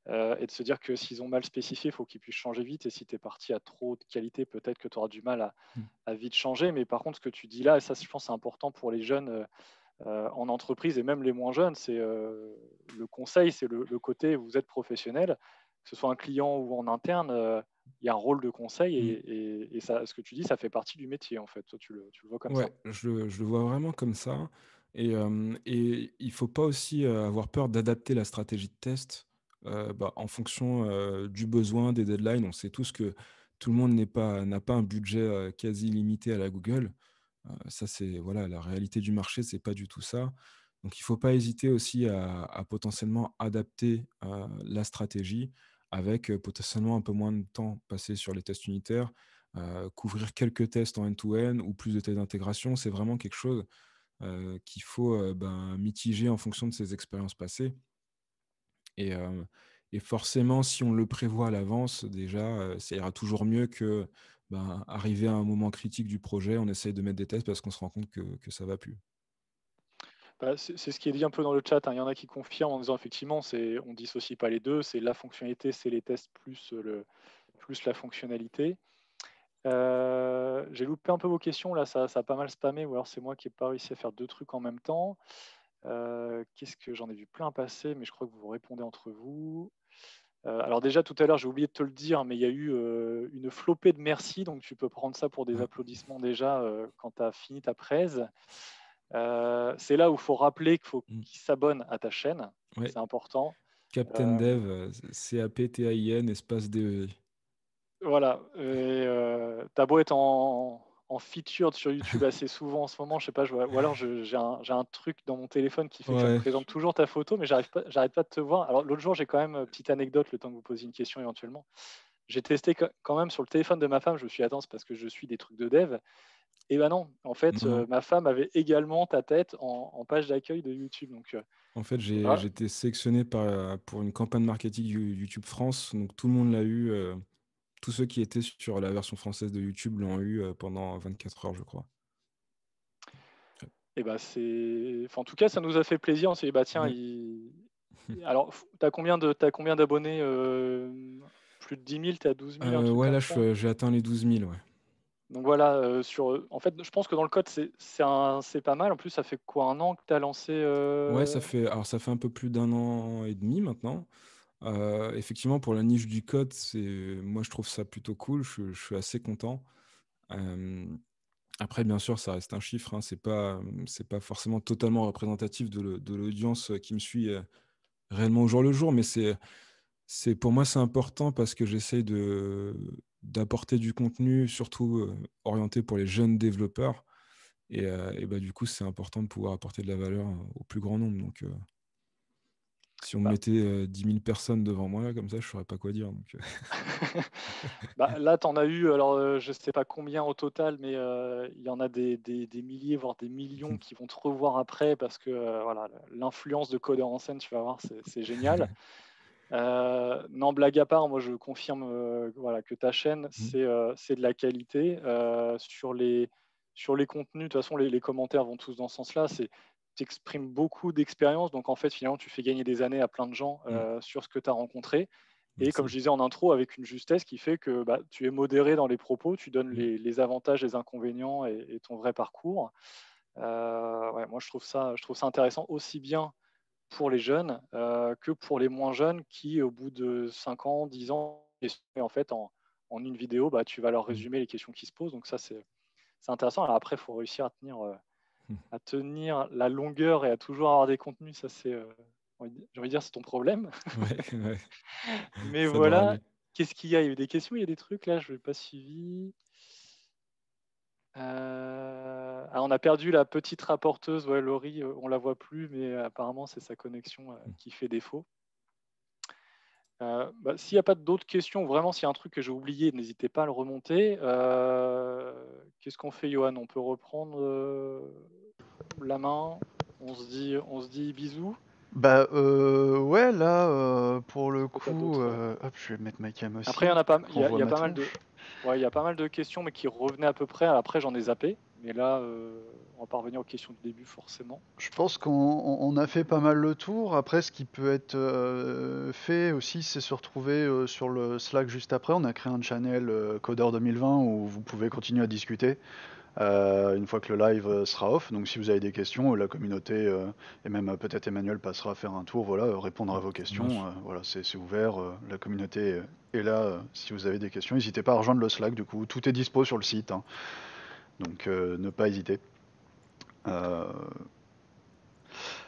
Et de se dire que s'ils ont mal spécifié, il faut qu'ils puissent changer vite. Et si tu es parti à trop de qualité, peut-être que tu auras du mal mmh, à vite changer. Mais par contre, ce que tu dis là, et ça, je pense, c'est important pour les jeunes en entreprise et même les moins jeunes, c'est le conseil, c'est le côté où vous êtes professionnel, que ce soit un client ou en interne, il y a un rôle de conseil mmh. et ça, ce que tu dis, ça fait partie du métier en fait. Toi, tu le vois comme ça. Ouais, je le vois vraiment comme ça et il faut pas aussi, avoir peur d'adapter la stratégie de test, bah, en fonction, du besoin, des deadlines. On sait tous que tout le monde n'a pas un budget, quasi illimité à la Google. Ça, c'est voilà, la réalité du marché, c'est pas du tout ça. Donc il faut pas hésiter aussi à potentiellement adapter, la stratégie avec, potentiellement un peu moins de temps passé sur les tests unitaires, couvrir quelques tests en end-to-end ou plus de tests d'intégration. C'est vraiment quelque chose, qu'il faut, ben, mitiger en fonction de ses expériences passées et et forcément, si on le prévoit à l'avance, déjà, ça ira toujours mieux que, ben, arriver à un moment critique du projet, on essaye de mettre des tests parce qu'on se rend compte que ça va plus. Bah, c'est ce qui est dit un peu dans le chat, hein. Il y en a qui confirment en disant effectivement, on dissocie pas les deux, c'est la fonctionnalité, c'est les tests plus la fonctionnalité. J'ai loupé un peu vos questions, là, ça a pas mal spammé, ou alors c'est moi qui n'ai pas réussi à faire deux trucs en même temps. Qu'est-ce que j'en ai vu plein passer, mais je crois que vous répondez entre vous. Alors déjà, tout à l'heure, j'ai oublié de te le dire, mais il y a eu une flopée de merci, donc tu peux prendre ça pour des Ah, applaudissements déjà quand tu as fini ta presse. C'est là où il faut rappeler qu'il faut mmh. qu'ils s'abonnent à ta chaîne, Ouais, c'est important. Captain Euh, Dev, CAPTAIN espace DEV. Voilà, tu beau être en featured sur YouTube assez souvent en ce moment, je sais pas, ou alors j'ai un truc dans mon téléphone qui fait que ça me Ouais, présente toujours ta photo, mais j'arrête pas de te voir. Alors l'autre jour, j'ai quand même, petite anecdote, le temps que vous posiez une question éventuellement. J'ai testé quand même sur le téléphone de ma femme, je me suis dit: «Attends, c'est parce que je suis des trucs de dev», et ben non, en fait, non, non. ma femme avait également ta tête en page d'accueil de YouTube, donc En fait, voilà. j'ai été sélectionné pour une campagne marketing YouTube France, donc tout le monde l'a eu, tous ceux qui étaient sur la version française de YouTube l'ont eu, pendant 24 heures, je crois. Et bah, en tout cas, ça nous a fait plaisir. On s'est dit: «Bah, tiens, Ouais. alors, t'as combien d'abonnés, plus de 10 000, tu es à 12 000, un truc Ouais, comme là, ça? j'ai atteint les 12 000, ouais. Donc voilà, en fait, je pense que dans le code, c'est pas mal. En plus, ça fait quoi, un an que tu as lancé, Ouais, ça fait un peu plus d'un an et demi maintenant. Effectivement, pour la niche du code, moi je trouve ça plutôt cool. Je suis assez content. Euh, Après, bien sûr, ça reste un chiffre. Hein, c'est pas forcément totalement représentatif de l'audience qui me suit réellement au jour le jour, mais pour moi, c'est important parce que j'essaye d'apporter du contenu, surtout orienté pour les jeunes développeurs. Et bah, du coup, c'est important de pouvoir apporter de la valeur au plus grand nombre. Donc, si on me Bah, mettait 10 000 personnes devant moi, là, comme ça, je ne saurais pas quoi dire. Donc, Bah, là, tu en as eu, alors je ne sais pas combien au total, mais il y en a des milliers, voire des millions qui vont te revoir après parce que voilà, l'influence de Codeur en scène, tu vas voir, c'est génial. Non, blague à part, moi je confirme voilà, que ta chaîne, c'est de la qualité. Sur les contenus, de toute façon, les commentaires vont tous dans ce sens-là. Tu exprimes beaucoup d'expérience, donc en fait, finalement, tu fais gagner des années à plein de gens sur ce que tu as rencontré. Et comme Merci. je disais en intro, avec une justesse qui fait que bah, tu es modéré dans les propos, tu donnes les avantages, les inconvénients et ton vrai parcours. Ouais, moi, je trouve ça intéressant aussi bien pour les jeunes que pour les moins jeunes qui, au bout de 5 ans, 10 ans, et en fait, en une vidéo, bah, tu vas leur résumer les questions qui se posent. Donc ça, c'est intéressant. Alors après, il faut réussir à tenir la longueur et à toujours avoir des contenus. Ça, c'est, j'ai envie de dire, c'est ton problème. Ouais. Mais Ça devrait voilà, aller. qu'est-ce qu'il y a? Il y a eu des questions, il y a des trucs là, je n'ai pas suivi. On a perdu la petite rapporteuse, ouais, Laurie, on la voit plus, mais apparemment c'est sa connexion qui fait défaut. Bah, s'il n'y a pas d'autres questions, vraiment s'il y a un truc que j'ai oublié, n'hésitez pas à le remonter. Qu'est-ce qu'on fait, Johan? On peut reprendre la main. On se dit bisous. Bah ouais, là, pour le Est-ce que tu as coup, d'autres hop, je vais mettre ma cam Après, il y aussi en a pas, pour qu'on voit il y a ma pas mal de, tronche. ouais, il y a pas mal de questions, mais qui revenaient à peu près. Après, j'en ai zappé, mais là, on va pas revenir aux questions du début forcément. Je pense qu'on a fait pas mal le tour. Après, ce qui peut être fait aussi, c'est se retrouver sur le Slack juste après. On a créé un channel Codeur 2020 où vous pouvez continuer à discuter une fois que le live sera off. Donc si vous avez des questions, la communauté et même peut-être Emmanuel passera à faire un tour, voilà, répondre à vos Ça questions. marche. Voilà, c'est ouvert. La communauté est là. Si vous avez des questions, n'hésitez pas à rejoindre le Slack. Du coup, tout est dispo sur le site. Hein. Donc ne pas hésiter.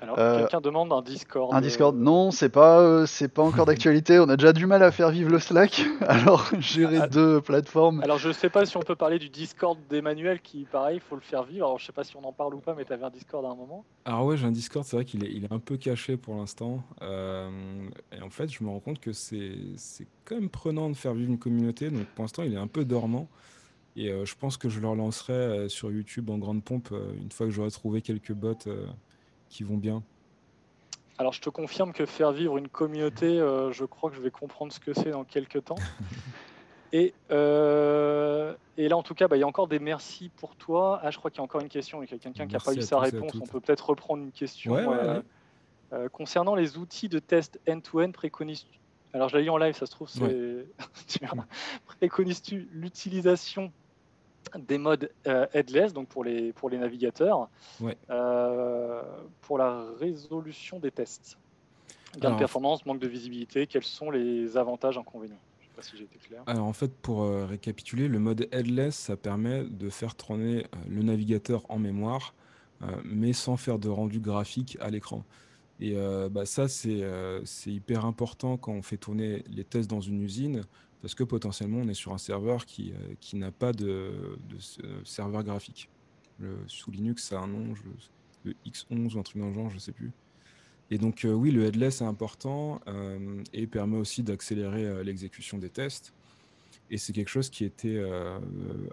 Alors, Euh, quelqu'un demande un Discord. Un Discord, non, c'est pas encore d'actualité. On a déjà du mal à faire vivre le Slack. Alors, gérer Ah, deux plateformes. alors, je ne sais pas si on peut parler du Discord d'Emmanuel qui, pareil, il faut le faire vivre. Alors, je ne sais pas si on en parle ou pas, mais tu avais un Discord à un moment. Alors ouais, j'ai un Discord, c'est vrai il est un peu caché pour l'instant. Et en fait, je me rends compte que c'est quand même prenant de faire vivre une communauté. Donc pour l'instant, il est un peu dormant. Et je pense que je le relancerai sur YouTube en grande pompe une fois que j'aurai trouvé quelques bots qui vont bien. Alors, je te confirme que faire vivre une communauté, je crois que je vais comprendre ce que c'est dans quelques temps. Et là, en tout cas, bah, il y a encore des merci pour toi. Ah, je crois qu'il y a encore une question. Il y a quelqu'un qui n'a pas Merci eu à sa tous et à réponse. On toutes. peut peut-être reprendre une Ouais, question. ouais, allez. Concernant les outils de test end-to-end, préconises-tu... Alors, je l'ai lu en live, ça se trouve, Ouais. c'est... Préconises-tu l'utilisation des modes headless, donc pour les navigateurs, Ouais. pour la résolution des tests? Gain de Alors, performance, manque de visibilité, quels sont les avantages, inconvénients? Je ne sais pas si j'ai été clair. Alors en fait, pour récapituler, le mode headless, ça permet de faire tourner le navigateur en mémoire, mais sans faire de rendu graphique à l'écran. Et bah, ça, c'est hyper important quand on fait tourner les tests dans une usine, parce que potentiellement, on est sur un serveur qui n'a pas de serveur graphique. Sous Linux, ça a un nom, le X11 ou un truc dans le genre, je ne sais plus. Et donc, oui, le headless est important et permet aussi d'accélérer l'exécution des tests. Et c'est quelque chose qui était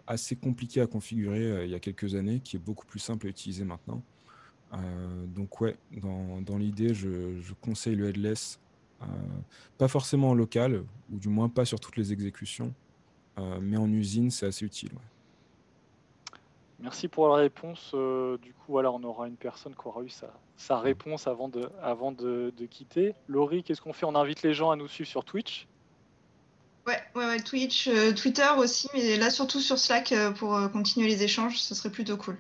assez compliqué à configurer il y a quelques années, qui est beaucoup plus simple à utiliser maintenant. Donc ouais, dans l'idée, je conseille le headless, euh, pas forcément en local, ou du moins pas sur toutes les exécutions, mais en usine, c'est assez utile. Ouais. Merci pour la réponse. Du coup, voilà, on aura une personne qui aura eu sa réponse avant de quitter. Laurie, qu'est-ce qu'on fait? On invite les gens à nous suivre sur Twitch. Ouais, Twitch, Twitter aussi, mais là surtout sur Slack pour continuer les échanges, ce serait plutôt cool.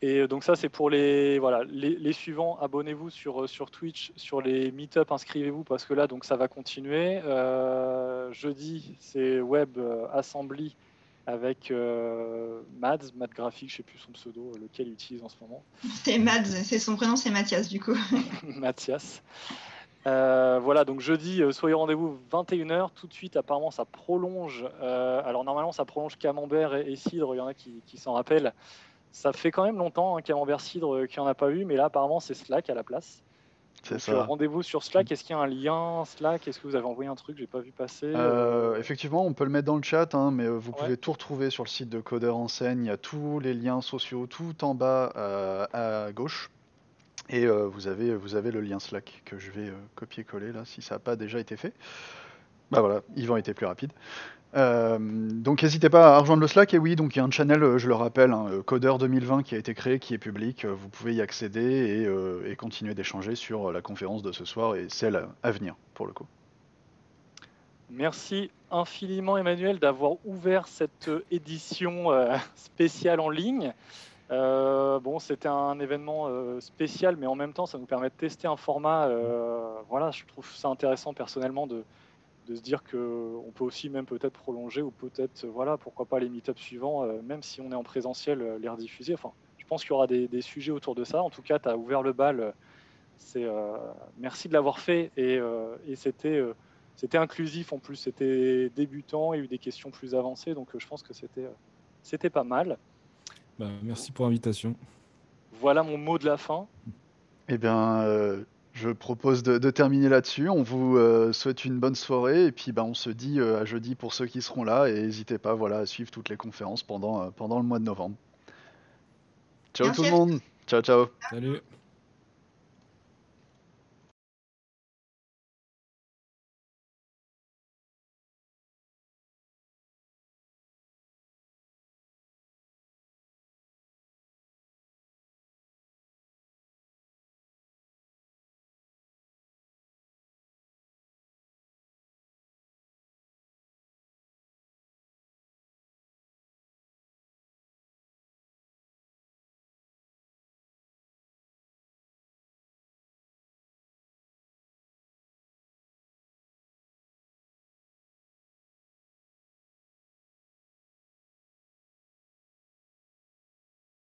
Et donc ça, c'est pour les suivants. Abonnez-vous sur Twitch, sur les meet-up, inscrivez-vous parce que là, donc ça va continuer. Jeudi, c'est Web Assembly avec Mads Graphique, je ne sais plus son pseudo, lequel il utilise en ce moment. C'est Mads, c'est son prénom, c'est Mathias du coup. Mathias. Voilà, donc jeudi, soyez au rendez-vous 21h. Tout de suite, apparemment, ça prolonge. Alors normalement, ça prolonge Camembert et Cidre. Il y en a qui s'en rappellent. Ça fait quand même longtemps, Camembert Cidre, qu'il n'y en a pas eu, mais là, apparemment, c'est Slack à la place. C'est Donc, ça. rendez-vous sur Slack. Est-ce qu'il y a un lien Slack? Est-ce que vous avez envoyé un truc que j'ai pas vu passer? Effectivement, on peut le mettre dans le chat, hein, mais vous Ouais. pouvez tout retrouver sur le site de Codeur Enseigne. Il y a tous les liens sociaux tout en bas à gauche. Et vous avez le lien Slack que je vais copier-coller là, si ça n'a pas déjà été fait. Bah voilà, ils vont être plus rapides. Donc n'hésitez pas à rejoindre le Slack. Et oui, donc il y a un channel, je le rappelle, Codeur 2020 qui a été créé, qui est public. Vous pouvez y accéder et continuer d'échanger sur la conférence de ce soir et celle à venir pour le coup. Merci infiniment, Emmanuel, d'avoir ouvert cette édition spéciale en ligne. Bon, c'était un événement spécial, mais en même temps, ça nous permet de tester un format. Voilà, je trouve ça intéressant personnellement de se dire qu'on peut aussi même peut-être prolonger ou peut-être, voilà, pourquoi pas les meet-ups suivants, même si on est en présentiel, les rediffuser. Enfin, je pense qu'il y aura des sujets autour de ça. En tout cas, tu as ouvert le bal. Merci de l'avoir fait et c'était inclusif en plus. C'était débutant, il y a eu des questions plus avancées, donc je pense que c'était pas mal. Bah, merci pour l'invitation. Voilà mon mot de la fin. Eh bien, je propose de terminer là-dessus. On vous souhaite une bonne soirée et puis on se dit à jeudi pour ceux qui seront là et n'hésitez pas à suivre toutes les conférences pendant le mois de novembre. Ciao Merci tout le à tous. monde. Ciao ciao. Salut.